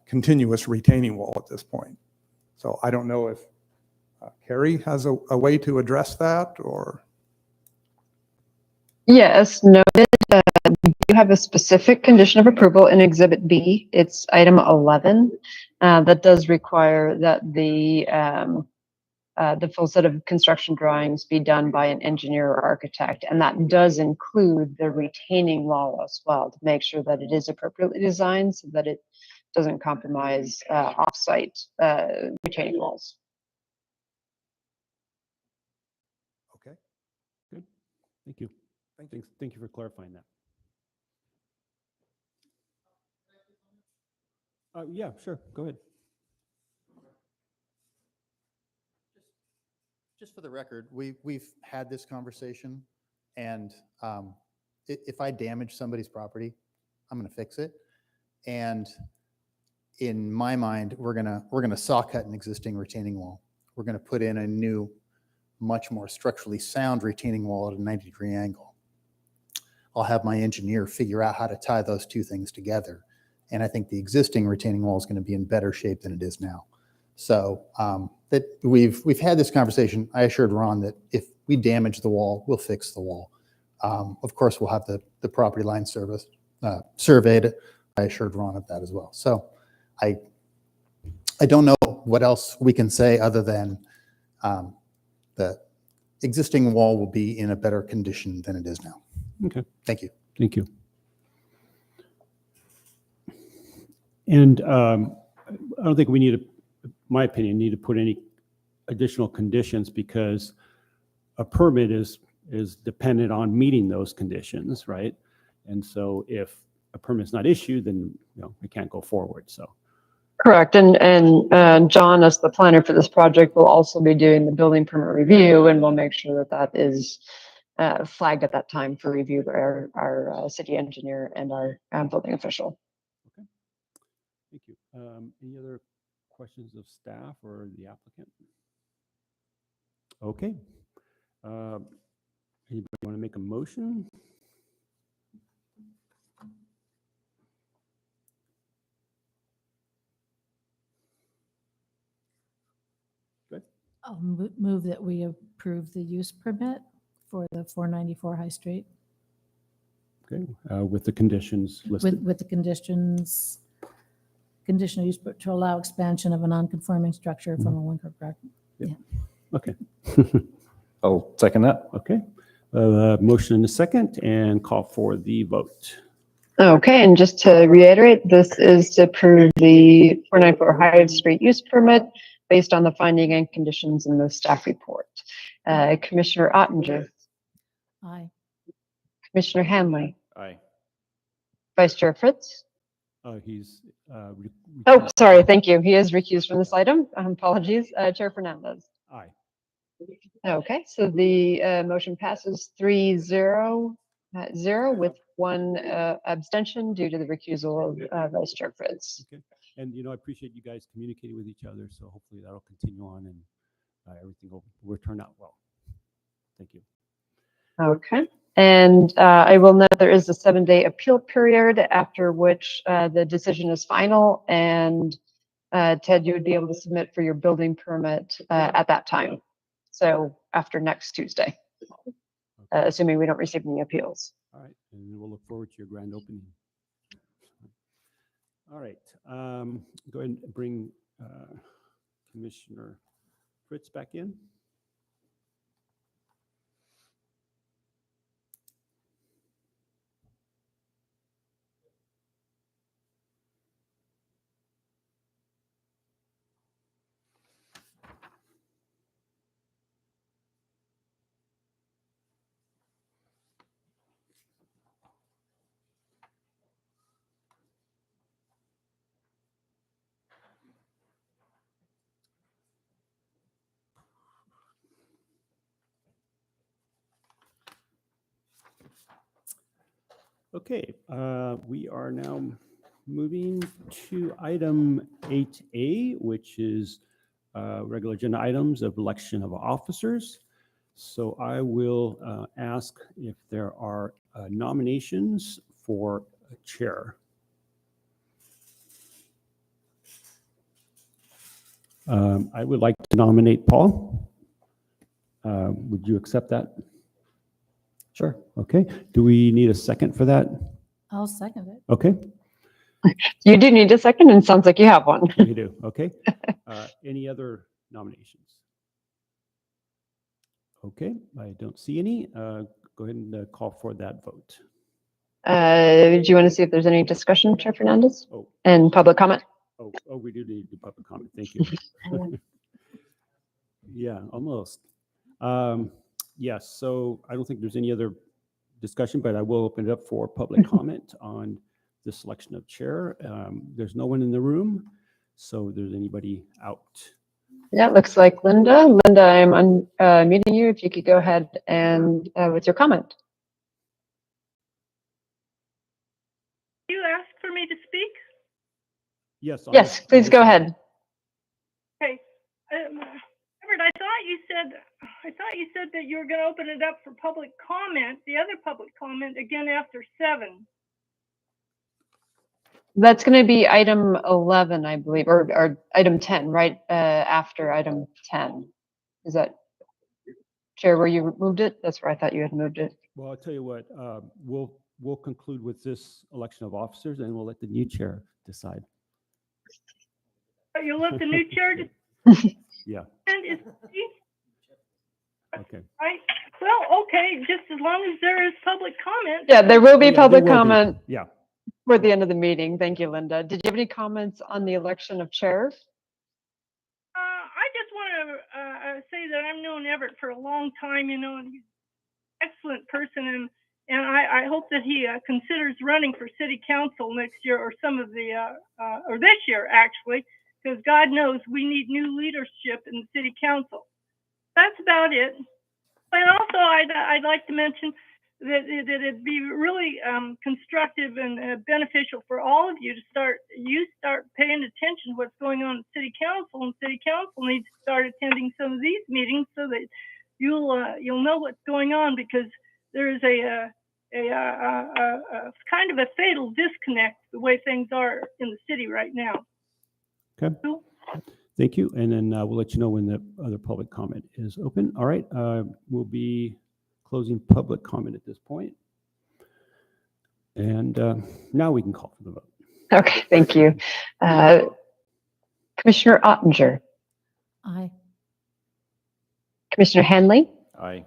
continuous retaining wall at this point. So I don't know if Carrie has a way to address that, or? Yes, noted. We do have a specific condition of approval in Exhibit B. It's item 11. That does require that the full set of construction drawings be done by an engineer or architect, and that does include the retaining wall as well, to make sure that it is appropriately designed so that it doesn't compromise off-site retaining walls. Okay, good. Thank you. Thank you for clarifying that. Yeah, sure. Go ahead. Just for the record, we've had this conversation, and if I damage somebody's property, I'm going to fix it. And in my mind, we're gonna saw cut an existing retaining wall. We're going to put in a new, much more structurally sound retaining wall at a 90-degree angle. I'll have my engineer figure out how to tie those two things together. And I think the existing retaining wall is going to be in better shape than it is now. So that we've had this conversation. I assured Ron that if we damage the wall, we'll fix the wall. Of course, we'll have the property line surveyed. I assured Ron of that as well. So I don't know what else we can say other than the existing wall will be in a better condition than it is now. Okay. Thank you. Thank you. And I don't think we need to, my opinion, need to put any additional conditions, because a permit is dependent on meeting those conditions, right? And so if a permit's not issued, then we can't go forward. So. Correct. And John, as the planner for this project, will also be doing the building permit review, and we'll make sure that is flagged at that time for review by our city engineer and our building official. Okay. Thank you. Any other questions of staff or the applicant? Okay. Anybody want to make a motion? Good. I'll move that we approve the use permit for the 494 High Street. Okay. With the conditions listed. With the conditions, conditional use to allow expansion of a non-conforming structure from a one-car garage. Yep. Yeah. Okay. I'll second that. Okay. Motion and a second, and call for the vote. Okay, and just to reiterate, this is to approve the 494 High Street use permit based on the finding and conditions in the staff report. Commissioner Ottinger, Aye. Commissioner Hanley, Aye. Vice Chair Fritz. He's. Oh, sorry, thank you. He is recused from this item. Apologies. Chair Fernandez. Aye. Okay, so the motion passes 3-0 with one abstention due to the recusal of Vice Chair Fritz. Okay. And I appreciate you guys communicating with each other. So hopefully that'll continue on, and everything will turn out well. Thank you. Okay. And I will note there is a 7-day appeal period, after which the decision is final, and Ted, you would be able to submit for your building permit at that time. So after next Tuesday, assuming we don't receive any appeals. All right. And we'll look forward to your grand opening. All right. Go ahead and bring Commissioner Fritz back in. Okay, we are now moving to item 8A, which is regular agenda items of election of officers. So I will ask if there are nominations for a chair. I would like to nominate Paul. Would you accept that? Sure. Okay. Do we need a second for that? I'll second it. Okay, You do need a second, and it sounds like you have one. we do. Okay. Any other nominations? Okay, I don't see any. Go ahead and call for that vote. Do you want to see if there's any discussion, Chair Fernandez, Oh, and public comment? we do need to do public comment. Thank you. Yeah, almost. Yes, so I don't think there's any other discussion, but I will open it up for public comment on the selection of chair. There's no one in the room, so if there's anybody out. Yeah, it looks like Linda. Linda, I'm unmuting you. If you could go ahead and with your comment. You asked for me to speak? Yes. on Yes, this- on please this go item. ahead. Okay. Robert, I thought you said that you were going to open it up for public comment, the other public comment again after 7. That's going to be item 11, I believe, or item 10, right after item 10. Is that, Chair, where you moved it? That's where I thought you had moved it. Well, I'll tell you what, we'll conclude with this election of officers and we'll let the new chair decide. You let the new chair Yeah, and is he? okay. Well, okay, just as long as there is public comment. Yeah, there will Oh, be yeah, there public will be. comment Yeah. for the end of the meeting. Thank you, Linda. Did you have any comments on the election of chair? I just want to say that I've known Everett for a long time, and he's an excellent person, and I hope that he considers running for city council next year or some of the, or this year actually, because God knows we need new leadership in the city council. That's about it. But also, I'd like to mention that it'd be really constructive and beneficial for all of you to start paying attention to what's going on in city council, and city council needs to start attending some of these meetings so that you'll know what's going on, because there is a kind of a fatal disconnect the way things are in the city right now. Okay. Cool. Thank you. And then we'll let you know when the other public comment is open. All right. We'll be closing public comment at this point. And now we can call for the vote. Okay, thank you. Commissioner Ottinger, Aye. Commissioner Hanley, Aye.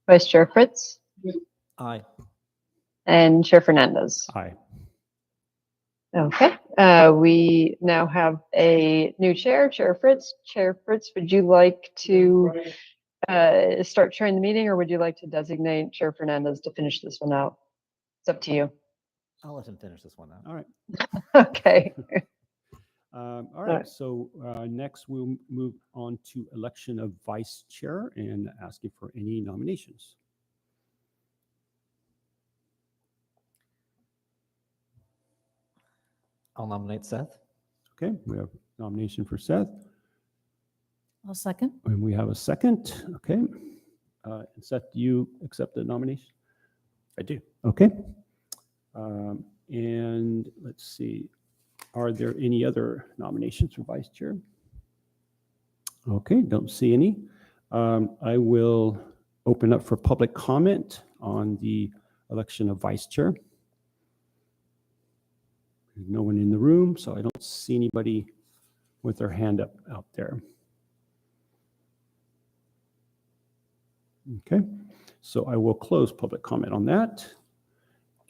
Vice Chair Fritz, Aye. and Chair Fernandez. Aye. Okay, we now have a new chair, Chair Fritz. Chair Fritz, would you like to start chairing the meeting, or would you like to designate Chair Fernandez to finish this one out? It's up to you. I'll let him finish this one out. All right. Okay. All right. right. So next we'll move on to election of vice chair and asking for any nominations. I'll nominate Seth. Okay. We have nomination for Seth. I'll second. And we have a second. Okay. And Seth, do you accept the nomination? I do. Okay. And let's see, are there any other nominations for vice chair? Okay, don't see any. I will open up for public comment on the election of vice chair. There's no one in the room, so I don't see anybody with their hand up out there. Okay, so I will close public comment on that.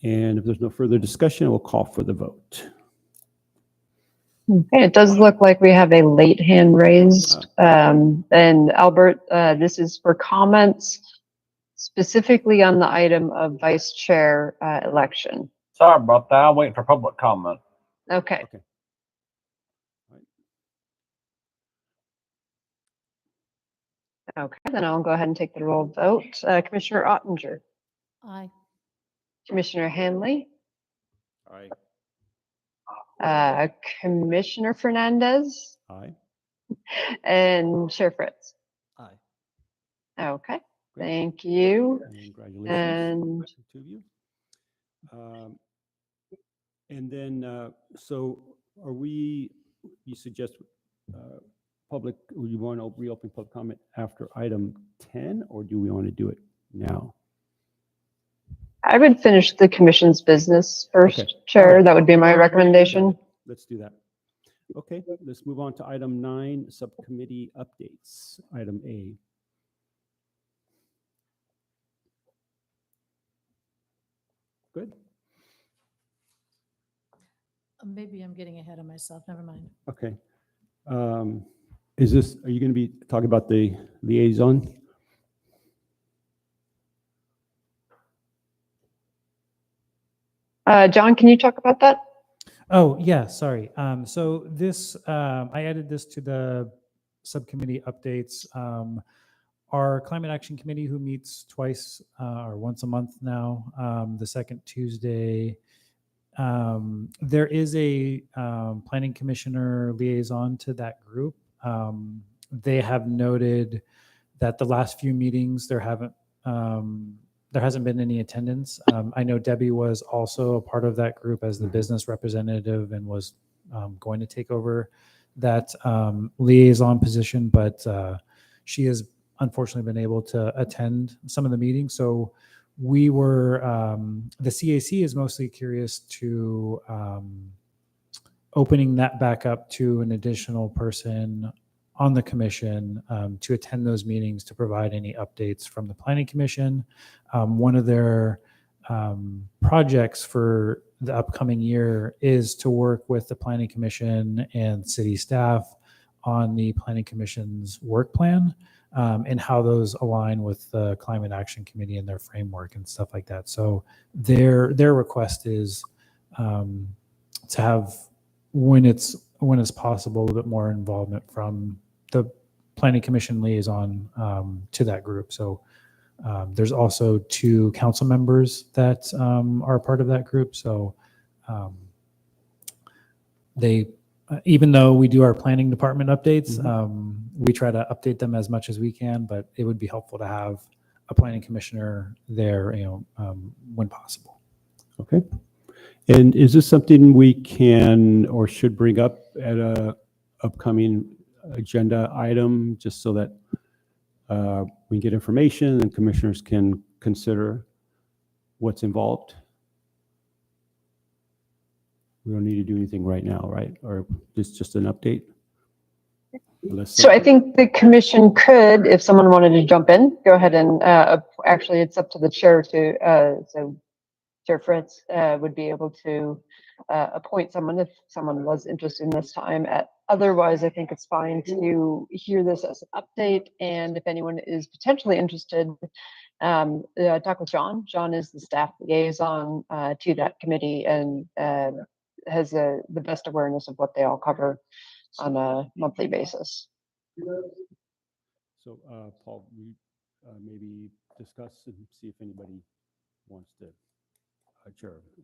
And if there's no further discussion, we'll call for the vote. Okay, it does look like we have a late hand raised. And Albert, this is for comments specifically on the item of vice chair election. Sorry about that. I'm waiting for public comment. Okay. Okay. Okay, then I'll go ahead and take the roll vote. Commissioner Ottinger, Aye. Commissioner Hanley, Aye. Commissioner Fernandez, Aye. and Chair Fritz. Aye. Okay, Great. thank you. And congratulations And to the two of you. And then, so are we, you suggest public, you want to reopen public comment after item 10, or do we want to do it now? I would finish the commission's business first, Okay. Chair. Alright. That would be my recommendation. Let's do that. Okay, let's move on to item 9, subcommittee updates, item A. Good. Maybe I'm getting ahead of myself. Never mind. Okay. Is this, are you going to be talking about the liaison? John, can you talk about that? Oh, yeah, sorry. So this, I added this to the subcommittee updates. Our Climate Action Committee, who meets twice or once a month now, the second Tuesday, there is a planning commissioner liaison to that group. They have noted that the last few meetings there hasn't been any attendance. I know Debbie was also a part of that group as the business representative and was going to take over that liaison position, but she has unfortunately been able to attend some of the meetings. So we were, the CAC is mostly curious to opening that back up to an additional person on the commission to attend those meetings to provide any updates from the Planning Commission. One of their projects for the upcoming year is to work with the Planning Commission and city staff on the Planning Commission's work plan and how those align with the Climate Action Committee and their framework and stuff like that. So their request is to have, when it's possible, a little bit more involvement from the Planning Commission liaison to that group. So there's also 2 council members that are a part of that group. So they, even though we do our planning department updates, we try to update them as much as we can, but it would be helpful to have a planning commissioner there, when possible. Okay. And is this something we can or should bring up at a upcoming agenda item, just so that we get information and commissioners can consider what's involved? We don't need to do anything right now, right? Or just an update? So I think the commission could, if someone wanted to jump in, go ahead and actually it's up to the chair to, so Chair Fritz would be able to appoint someone if someone was interested in this time. Otherwise, I think it's fine to hear this as an update. And if anyone is potentially interested, talk with John. John is the staff liaison to that committee and has the best awareness of what they all cover on a monthly basis. So, Paul, we maybe discuss and see if anybody wants to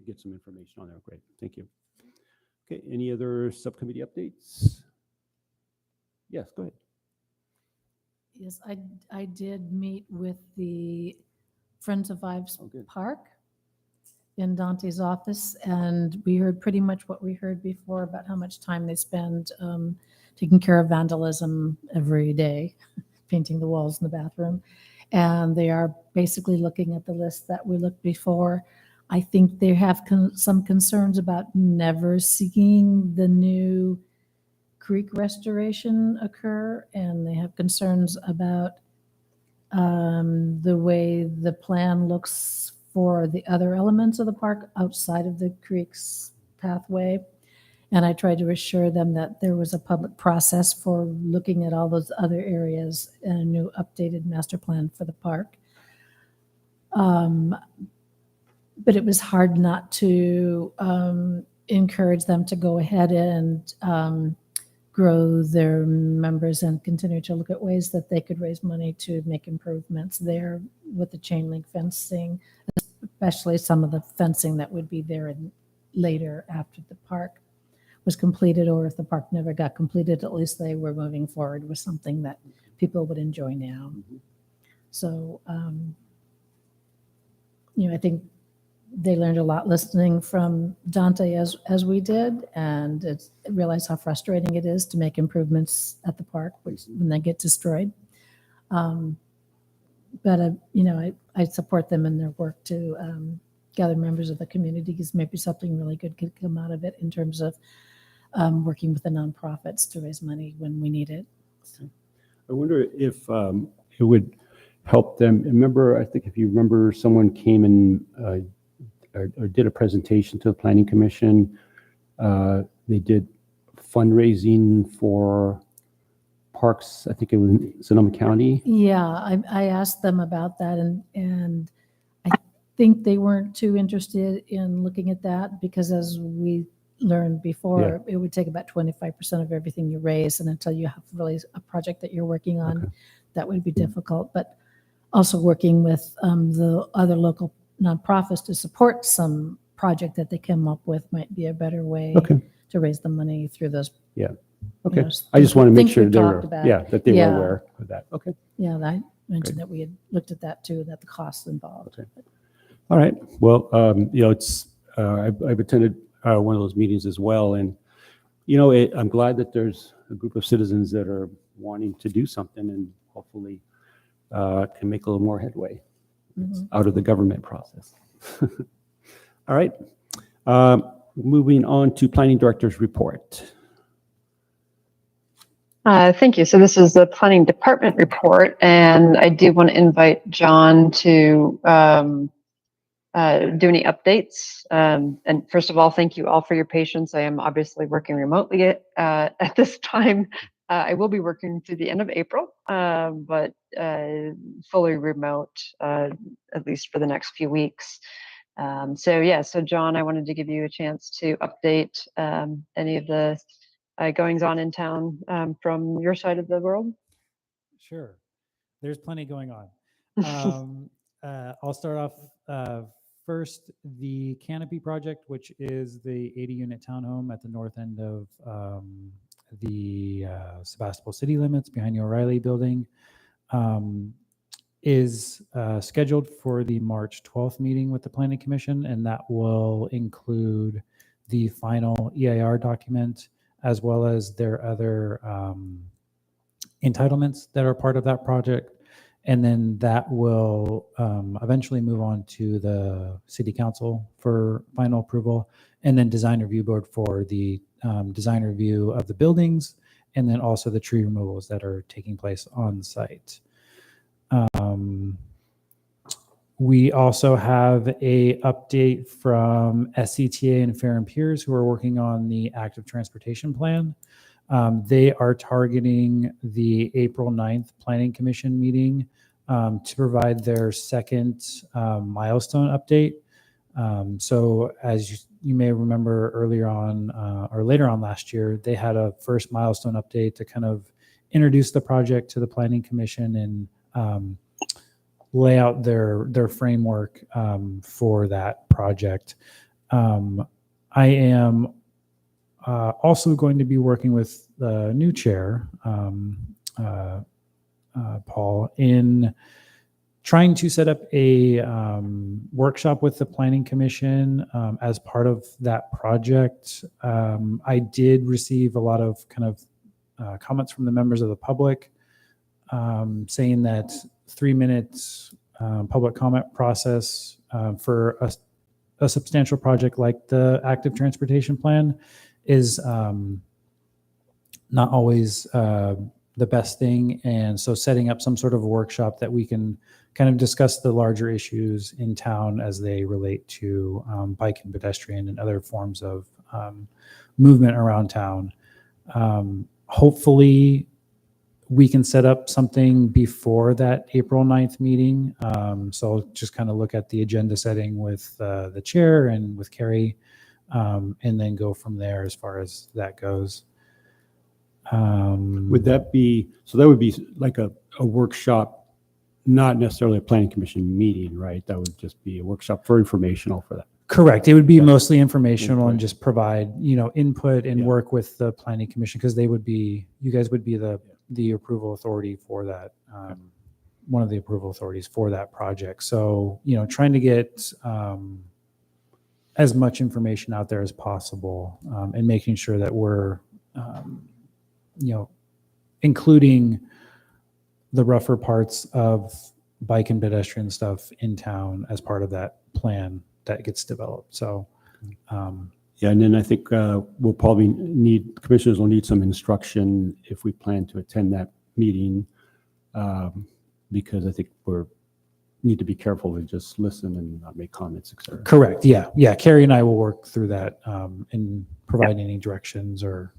get some information on there. Great, thank you. Okay, any other subcommittee updates? Yes, go ahead. Yes, I did meet with the Friends of Vibes Park in Dante's office, and we heard pretty much what we heard before about how much time they spend taking care of vandalism every day, painting the walls in the bathroom. And they are basically looking at the list that we looked before. I think they have some concerns about never seeing the new creek restoration occur, and they have concerns about the way the plan looks for the other elements of the park outside of the creek's pathway. And I tried to assure them that there was a public process for looking at all those other areas and a new updated master plan for the park. But it was hard not to encourage them to go ahead and grow their members and continue to look at ways that they could raise money to make improvements there with the chain link fencing, especially some of the fencing that would be there later after the park was completed, or if the park never got completed, at least they were moving forward with something that people would enjoy now. So, I think they learned a lot listening from Dante as we did, and realized how frustrating it is to make improvements at the park when they get destroyed. But I support them in their work to gather members of the community, because maybe something really good could come out of it in terms of working with the nonprofits to raise money when we need it. So. I wonder if it would help them. Remember, I think if you remember, someone came and or did a presentation to the Planning Commission. They did fundraising for parks. I think it was in Sonoma County. Yeah, I asked them about that, and I think they weren't too interested in looking at that, because as we learned before, it would take about 25% of everything you raise, and until you have really a project that you're working on, that would be difficult. But also working with the other local nonprofits to support some project that they come up with might be a better way to raise the money through those. Yeah. Okay. I just want to make sure they were, that they were aware of that. Okay. Yeah, I mentioned that we had looked at that too, that the costs involved. Okay. All right. Well, it's I've attended one of those meetings as well, and I'm glad that there's a group of citizens that are wanting to do something, and hopefully can make a little more headway out of the government process. All right. Moving on to Planning Director's report. Thank you. So this is the Planning Department report, and I do want to invite John to do any updates. And first of all, thank you all for your patience. I am obviously working remotely at this time. I will be working through the end of April, but fully remote, at least for the next few weeks. So John, I wanted to give you a chance to update any of the goings on in town from your side of the world. Sure. There's plenty going on. I'll start off first, the Canopy project, which is the 80-unit townhome at the north end of the Sebastopol city limits behind the O'Reilly building, is scheduled for the March 12th meeting with the Planning Commission, and that will include the final EIR document, as well as their other entitlements that are part of that project. And then that will eventually move on to the City Council for final approval, and then Design Review Board for the design review of the buildings, and then also the tree removals that are taking place on site. We also have a update from SCTA and Fair and Peers, who are working on the active transportation plan. They are targeting the April 9th Planning Commission meeting to provide their second milestone update. So as you may remember, earlier on or later on last year, they had a first milestone update to kind of introduce the project to the Planning Commission and lay out their framework for that project. I am also going to be working with the new chair, Paul, in trying to set up a workshop with the Planning Commission as part of that project. I did receive a lot of kind of comments from the members of the public saying that 3 minutes public comment process for a substantial project like the active transportation plan is not always the best thing. And so setting up some sort of workshop that we can kind of discuss the larger issues in town as they relate to bike and pedestrian and other forms of movement around town. Hopefully we can set up something before that April 9th meeting. So I'll just kind of look at the agenda setting with the chair and with Carrie, and then go from there as far as that goes. Would that be, so that would be like a workshop not necessarily a planning commission meeting, right? That would just be a workshop for informational for that. Correct. It would be Yeah. mostly informational and Input. just provide, input and Yeah. work with the planning commission because you guys would be the approval authority for that, one of the approval authorities for that project. So, trying to get as much information out there as possible, and making sure that we're, including the rougher parts of bike and pedestrian stuff in town as part of that plan that gets developed. So, Yeah, and then I think we'll probably commissioners will need some instruction if we plan to attend that meeting, because I think need to be careful and just listen and not make comments, et cetera. correct. Yeah. Yeah. Carrie and I will work through that, and provide any directions or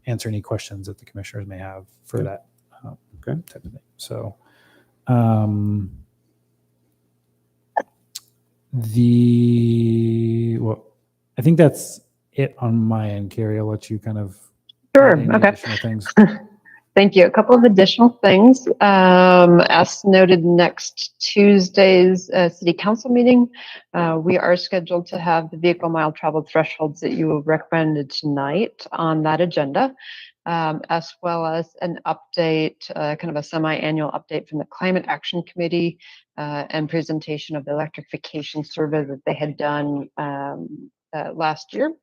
answer any questions that the commissioners may have for Okay. that Okay. type of thing. So, I think that's it on my end, Carrie. I'll let you kind of Sure. add any Okay. additional things. Thank you. A couple of additional things. As noted, next Tuesday's city council meeting, we are scheduled to have the vehicle mile traveled thresholds that you recommended tonight on that agenda, as well as an update, kind of a semi-annual update from the Climate Action Committee, and presentation of the electrification survey that they had done last year.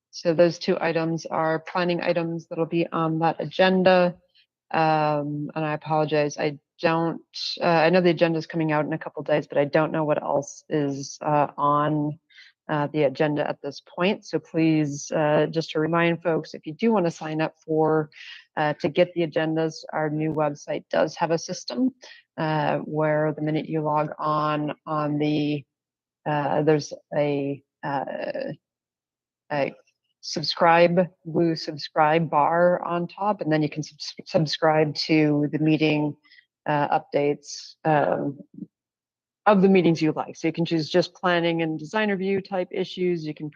So those two items are planning items that'll be on that agenda. And I apologize. I know the agenda is coming out in a couple of days, but I don't know what else is on the agenda at this point. So please, just to remind folks, if you do want to sign up to get the agendas, our new website does have a system where the minute you log on there's a blue subscribe bar on top, and then you can subscribe to the meeting updates of the meetings you like. So you can choose just planning and design review type issues. You can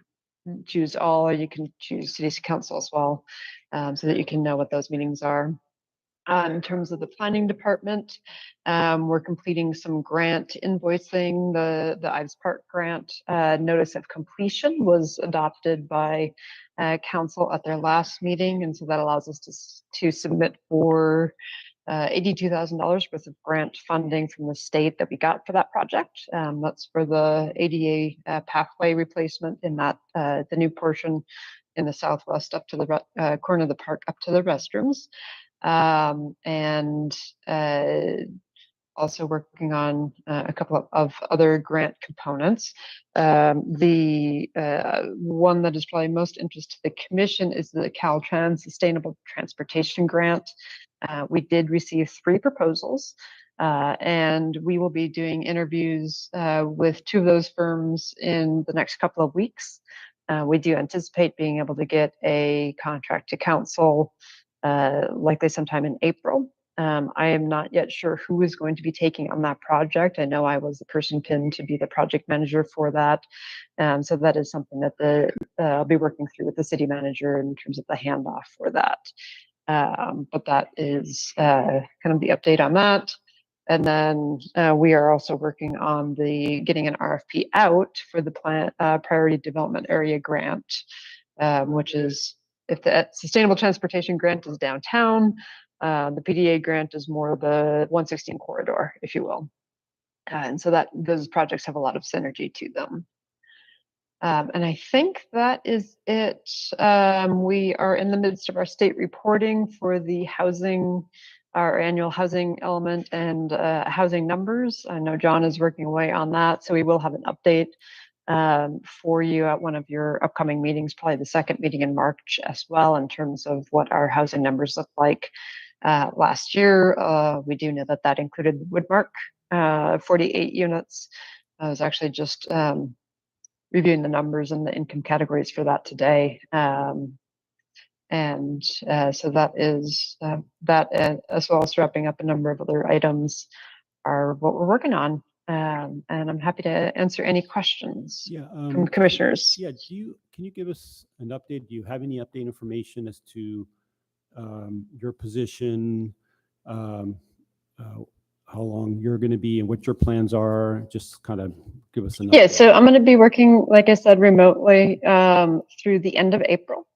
choose all, or you can choose city council as well, so that you can know what those meetings are. In terms of the planning department, we're completing some grant invoicing. The Ives Park grant notice of completion was adopted by council at their last meeting, and so that allows us to submit for $82,000 worth of grant funding from the state that we got for that project. That's for the ADA pathway replacement in that the new portion in the southwest up to the corner of the park up to the restrooms. And also working on a couple of other grant components. The one that is probably most interest to the commission is the Caltrans Sustainable Transportation Grant. We did receive 3 proposals, and we will be doing interviews with 2 of those firms in the next couple of weeks. We do anticipate being able to get a contract to council likely sometime in April. I am not yet sure who is going to be taking on that project. I know I was the person pinned to be the project manager for that. So that is something that I'll be working through with the city manager in terms of the handoff for that. But that is kind of the update on that. And then we are also working on getting an RFP out for the priority development area grant, which is, if the sustainable transportation grant is downtown, the PDA grant is more the 116 corridor, if you will. And so those projects have a lot of synergy to them. And I think that is it. We are in the midst of our state reporting for our annual housing element and housing numbers. I know John is working away on that, so we will have an update for you at one of your upcoming meetings, probably the second meeting in March as well, in terms of what our housing numbers look like. Last year, we do know that included Woodmark, 48 units. I was actually just reviewing the numbers and the income categories for that today. So that is that, as well as wrapping up a number of other items, are what we're working on. And I'm happy to answer any questions from commissioners. Yeah, can you give us an update? Do you have any update information as to your position you're going to be and what your plans are? Just kind of give us an Yeah, update. so I'm going to be working, like I said, remotely through the end of April.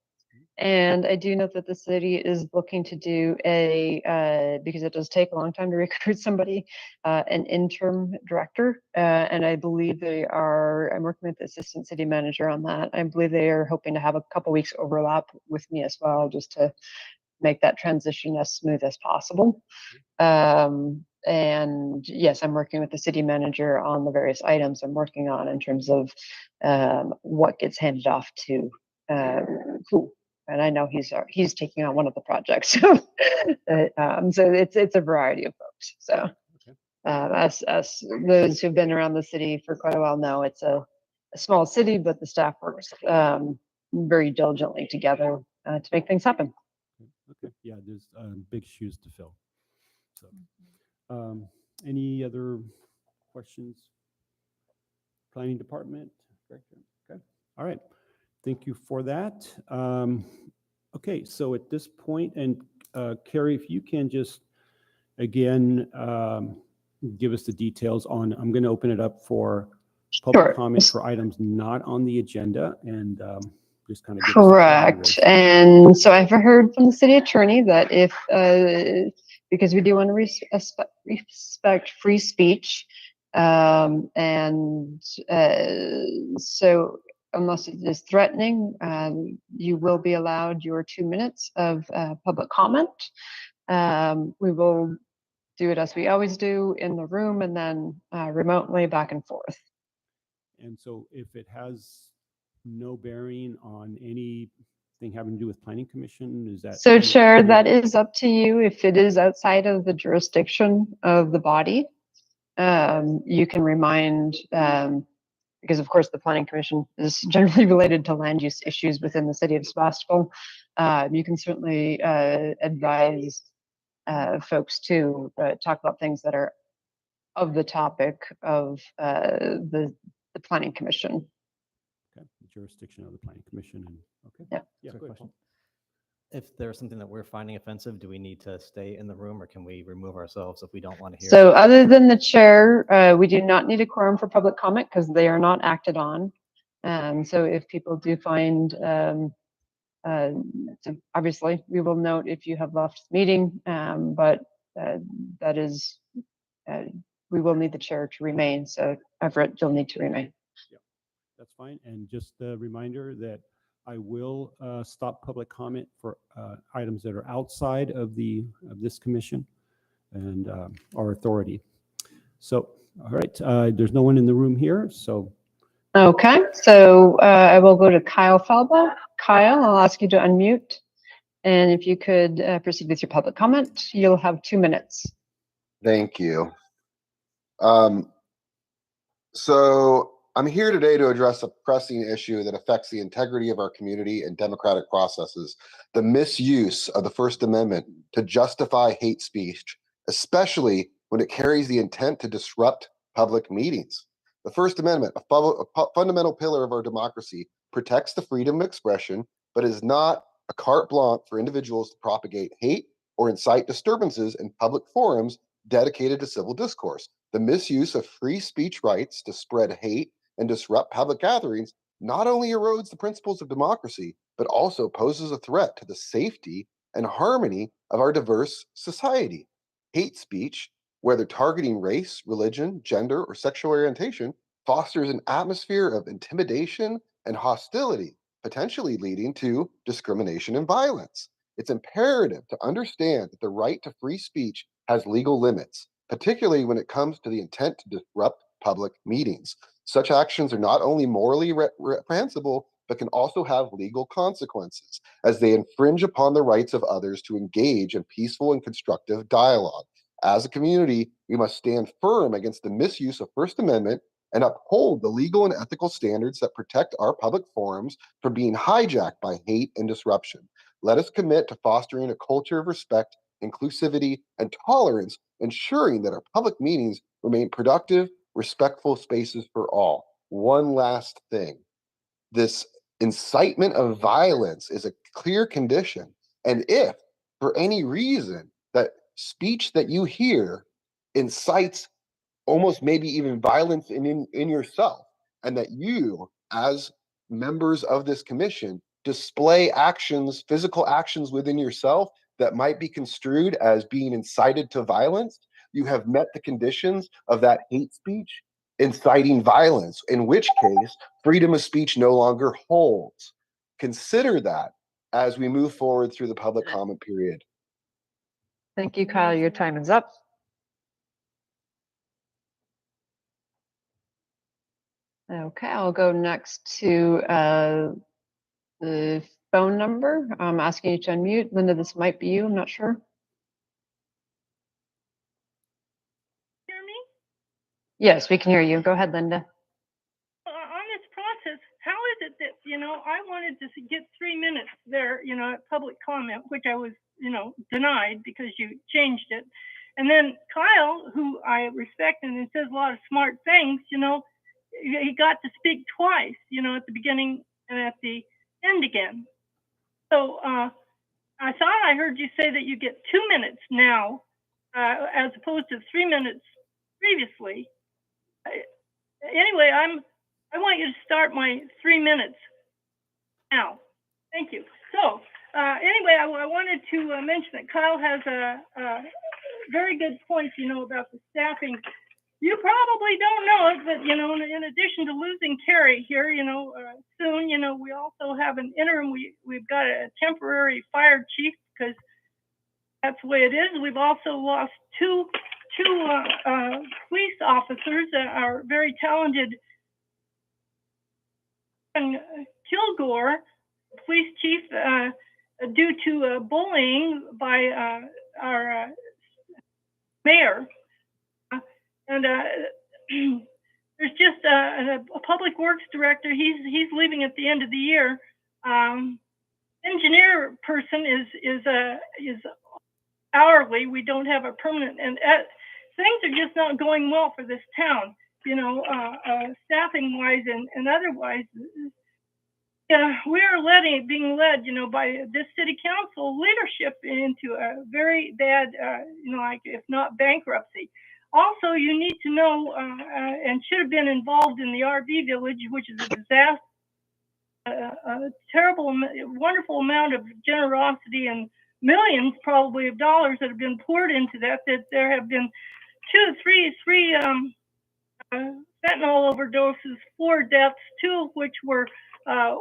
And I do know that the city is looking to do because it does take a long time to recruit somebody, an interim director. And I believe I'm working with the assistant city manager on that. I believe they are hoping to have a couple weeks overlap with me as well, just to make that transition as smooth as possible. And yes, I'm working with the city manager on the various items I'm working on in terms of what gets handed off to who. And I know he's taking on one of the projects, so it's a variety of folks. So as those who've been around the city for quite a while know, it's a small city, but the staff works very diligently together to make things happen. Okay. Yeah, there's big shoes to fill. So, any other questions? Planning department director. Okay. All right. Thank you for that. Okay. So at this point, and Carrie, if you can just again give us the details on. I'm going to open it up for public comment for items not on the agenda, and just kind of give correct. us And so I've heard from the city attorney that if because we do want to respect free speech, and so unless it is threatening, you will be allowed your 2 minutes of public comment. We will do it as we always do in the room, and then remotely back and forth. And so if it has no bearing on anything having to do with planning commission, is that? So Chair, that is up to you. If it is outside of the jurisdiction of the body, you can remind, because of course the planning commission is generally related to land use issues within the city of Sebastopol. You can certainly advise folks to talk about things that are of the topic of the planning commission. Okay, the jurisdiction of the planning commission. And okay. Yeah. Yeah. So Go ahead, question. If there's something that we're finding offensive, do we need to stay in the room, or can we remove ourselves if we don't want to hear? So other than the chair, we do not need a quorum for public comment because they are not acted on. So if people do find, so obviously we will note if you have left the meeting, but that is, we will need the chair to remain. So Everett, you'll need to remain. Yeah, that's fine. And just a reminder that I will stop public comment for items that are outside of this commission and our authority. So, all right, there's no one in the room here, so. Okay, so I will go to Kyle Falba. Kyle, I'll ask you to unmute. And if you could proceed with your public comment, you'll have 2 minutes. Thank you. So I'm here today to address a pressing issue that affects the integrity of our community and democratic processes: the misuse of the First Amendment to justify hate speech, especially when it carries the intent to disrupt public meetings. The First Amendment, a fundamental pillar of our democracy, protects the freedom of expression, but is not a carte blanche for individuals to propagate hate or incite disturbances in public forums dedicated to civil discourse. The misuse of free speech rights to spread hate and disrupt public gatherings not only erodes the principles of democracy, but also poses a threat to the safety and harmony of our diverse society. Hate speech, whether targeting race, religion, gender, or sexual orientation, fosters an atmosphere of intimidation and hostility, potentially leading to discrimination and violence. It's imperative to understand that the right to free speech has legal limits, particularly when it comes to the intent to disrupt public meetings. Such actions are not only morally reprehensible, but can also have legal consequences as they infringe upon the rights of others to engage in peaceful and constructive dialogue. As a community, we must stand firm against the misuse of First Amendment and uphold the legal and ethical standards that protect our public forums from being hijacked by hate and disruption. Let us commit to fostering a culture of respect, inclusivity, and tolerance, ensuring that our public meetings remain productive, respectful spaces for all. One last thing. This incitement of violence is a clear condition. And if, for any reason, that speech that you hear incites almost maybe even violence in yourself, and that you, as members of this commission, display actions, physical actions within yourself that might be construed as being incited to violence, you have met the conditions of that hate speech inciting violence, in which case freedom of speech no longer holds. Consider that as we move forward through the public comment period. Thank you, Kyle. Your time is up. Okay, I'll go next to the phone number. I'm asking you to unmute. Linda, this might be you. I'm not sure. Hear me? Yes, we can hear you. Go ahead, Linda. On this process, how is it that, I wanted to get 3 minutes there, at public comment, which I was, denied because you changed it. And then Kyle, who I respect and says a lot of smart things, he got to speak twice, at the beginning and at the end again. So I thought I heard you say that you get 2 minutes now, as opposed to 3 minutes previously. Anyway, I want you to start my 3 minutes now. Thank you. So anyway, I wanted to mention that Kyle has a very good point, about the staffing. You probably don't know it, but, in addition to losing Carrie here, soon, we also have an interim. We've got a temporary fire chief because that's the way it is. We've also lost two police officers that are very talented. And Kilgore, police chief, due to bullying by our mayor. And there's just a public works director. He's leaving at the end of the year. Engineer person is hourly. We don't have a permanent, and things are just not going well for this town. Staffing wise and otherwise. We are being led, by this city council leadership into a very bad, like if not bankruptcy. Also, you need to know and should have been involved in the RV village, which is a disaster, a terrible, wonderful amount of generosity and millions probably of dollars that have been poured into that there have been three fentanyl overdoses, 4 deaths, 2 of which were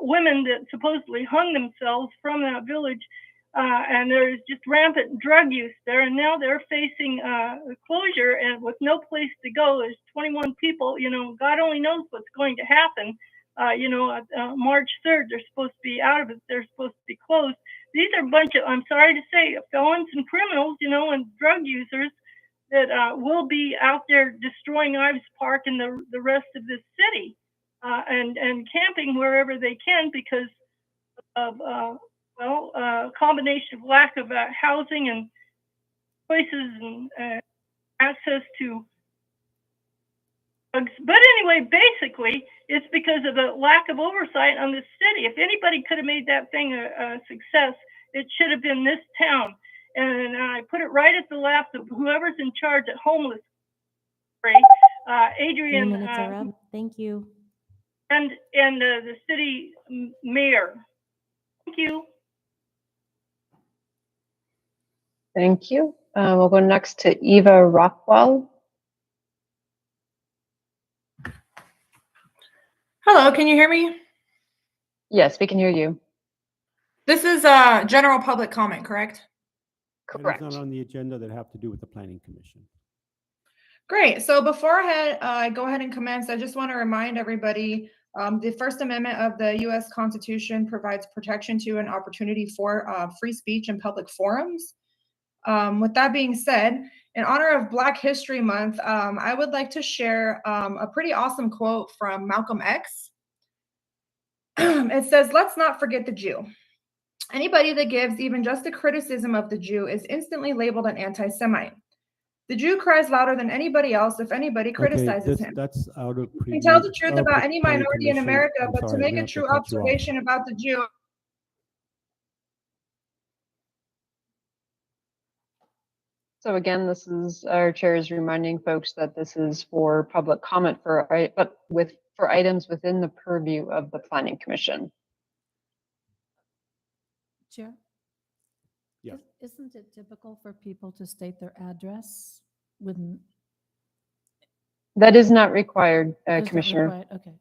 women that supposedly hung themselves from that village. And there's just rampant drug use there. And now they're facing closure and with no place to go. There's 21 people, God only knows what's going to happen. March 3rd, they're supposed to be out of it. They're supposed to be closed. These are a bunch of, I'm sorry to say, felons and criminals, and drug users that will be out there destroying Ives Park and the rest of this city and camping wherever they can because of, a combination of lack of housing and places and access to drugs. But anyway, basically, it's because of the lack of oversight on this city. If anybody could have made that thing a success, it should have been this town. And I put it right at the left of whoever's in charge at homeless. Adrian. 3 minutes are up. Thank you. And the city mayor. Thank you. Thank you. We'll go next to Eva Rockwell. Hello, can you hear me? Yes, we can hear you. This is general public comment, correct? Correct. Items not on the agenda that have to do with the Planning Commission. Great. So before I go ahead and commence, I just want to remind everybody the First Amendment of the U.S. Constitution provides protection to an opportunity for free speech in public forums. With that being said, in honor of Black History Month, I would like to share a pretty awesome quote from Malcolm X. It says, "Let's not forget the Jew. Anybody that gives even just a criticism of the Jew is instantly labeled an anti-Semite. The Jew cries louder than anybody else if anybody criticizes him. That's out of You can tell the truth about any minority in America, but to make a true observation about the Jew..." So again, this is our chair is reminding folks that this is for public comment for items within the purview of the Planning Commission. Chair? Yeah. Isn't it typical for people to state their address when? That is not required, is that Commissioner. required? Okay.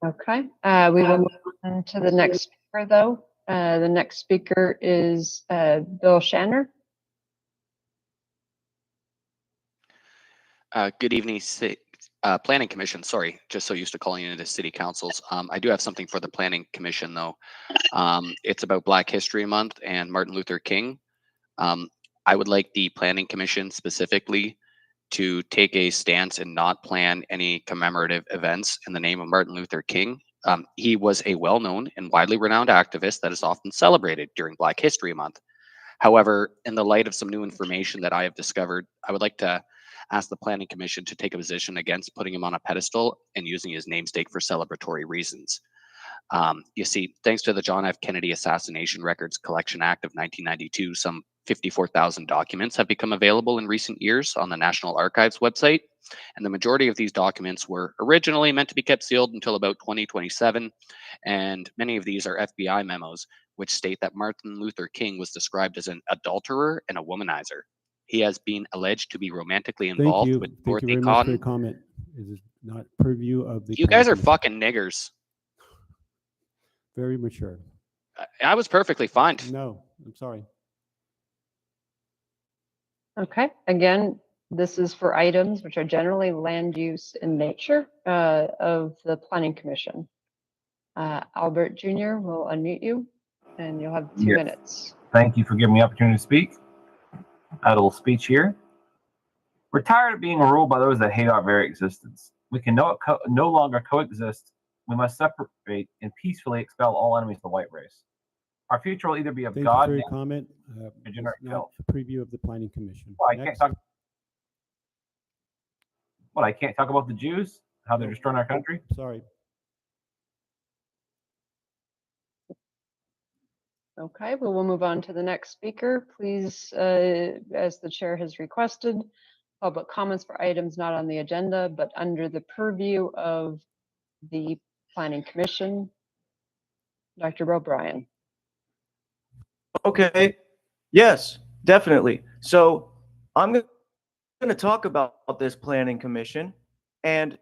Okay, we will move on to the next speaker, though. The next speaker is Bill Shanner. Good evening, Planning Commission. Sorry, just so used to calling into city councils. I do have something for the Planning Commission, though. It's about Black History Month and Martin Luther King. I would like the Planning Commission specifically to take a stance and not plan any commemorative events in the name of Martin Luther King. He was a well-known and widely renowned activist that is often celebrated during Black History Month. However, in the light of some new information that I have discovered, I would like to ask the Planning Commission to take a position against putting him on a pedestal and using his namesake for celebratory reasons. You see, thanks to the John F. Kennedy Assassination Records Collection Act of 1992, some 54,000 documents have become available in recent years on the National Archives website, and the majority of these documents were originally meant to be kept sealed until about 2027, and many of these are FBI memos, which state that Martin Luther King was described as an adulterer and a womanizer. He has been alleged to be romantically Thank involved you. with Thank you Dorothy very much for your Cotton. comment. It is not purview of the. You Planning guys are Commission. fucking niggers. Very mature. I was perfectly fine. No, I'm sorry. Okay, again, this is for items which are generally land use in nature of the Planning Commission. Albert Jr. will unmute you and you'll have 2 Yes. minutes. Thank you for giving me the opportunity to speak. I had a little speech here. We're tired of being ruled by those that hate our very existence. We can no longer coexist. We must separate and peacefully expel all enemies of the white race. Our future will either be of Thank God you for your and comment. degenerate It's filth. not a preview of the Planning Commission. Well, I Next. can't talk. What, I can't talk about the Jews, how they're destroying our country? Sorry. Okay, well, we'll move on to the next speaker. Please, as the chair has requested, public comments for items not on the agenda, but under the purview of the Planning Commission. Dr. O'Brien. Okay. Yes, definitely. So I'm going to talk about this Planning Commission, and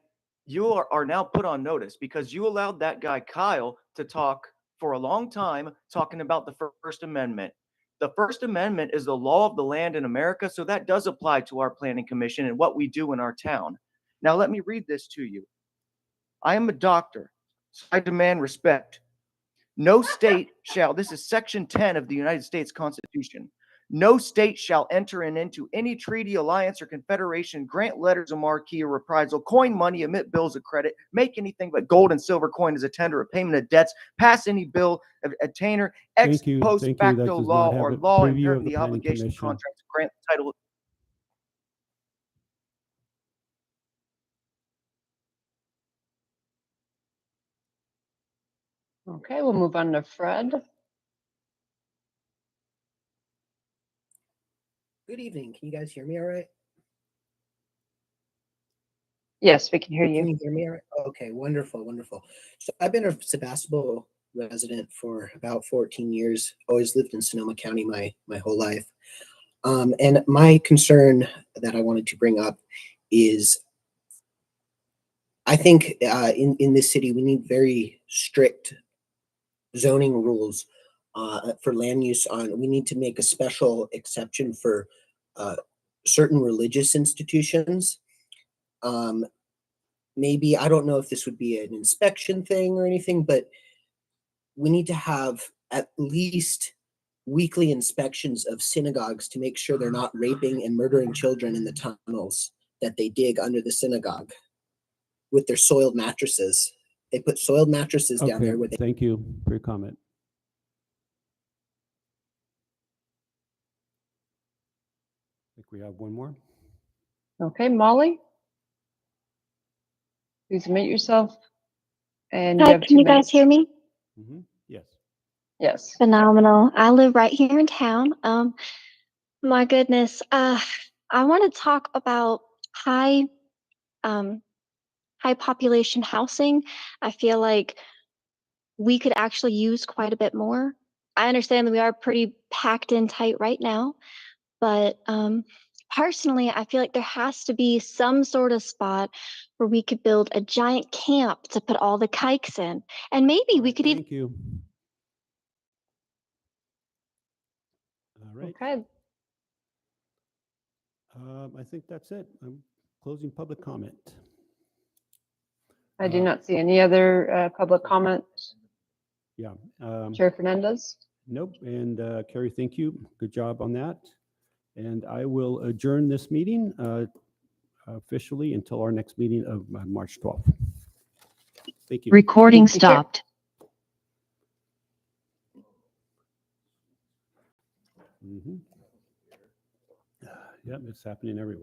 you are now put on notice because you allowed that guy Kyle to talk for a long time talking about the First Amendment. The First Amendment is the law of the land in America, so that does apply to our Planning Commission and what we do in our town. Now let me read this to you. I am a doctor, so I demand respect. No state shall, this is Section 10 of the United States Constitution. No state shall enter into any treaty, alliance, or confederation, grant letters of marque or reprisal, coin money, emit bills of credit, make anything but gold and silver coin as a tender of payment of debts, pass any bill of attainder, ex Thank you. post Thank you. That facto does law not have or a law preview inherent of in the the Planning obligation of Commission. contract to grant the title. Okay, we'll move on to Fred. Good evening. Can you guys hear me all right? Yes, we can hear Can you. you hear me all right? Okay, wonderful, wonderful. So I've been a Sebastopol resident for about 14 years, always lived in Sonoma County my whole life. And my concern that I wanted to bring up is I think in this city, we need very strict zoning rules for land use we need to make a special exception for certain religious institutions. Maybe, I don't know if this would be an inspection thing or anything, but we need to have at least weekly inspections of synagogues to make sure they're not raping and murdering children in the tunnels that they dig under the synagogue with their soiled mattresses. They put soiled mattresses down Okay, there where they thank you for your comment. I think we have one more. Okay, Molly. Please mute yourself. And Hi, you have can 2 you guys minutes. hear me? Yes. Yes. Phenomenal. I live right here in town. My goodness. I want to talk about high high population housing. I feel like we could actually use quite a bit more. I understand that we are pretty packed in tight right now, but personally, I feel like there has to be some sort of spot where we could build a giant camp to put all the kikes in. And maybe we could even. Thank you. All right. Okay. I think that's it. I'm closing public comment. I do not see any other public comment. Yeah. Chair Fernandez. Nope. And Carrie, thank you. Good job on that. And I will adjourn this meeting officially until our next meeting of March 12th. Thank you. Recording Thank you, Chair. stopped. Yep, it's happening everywhere.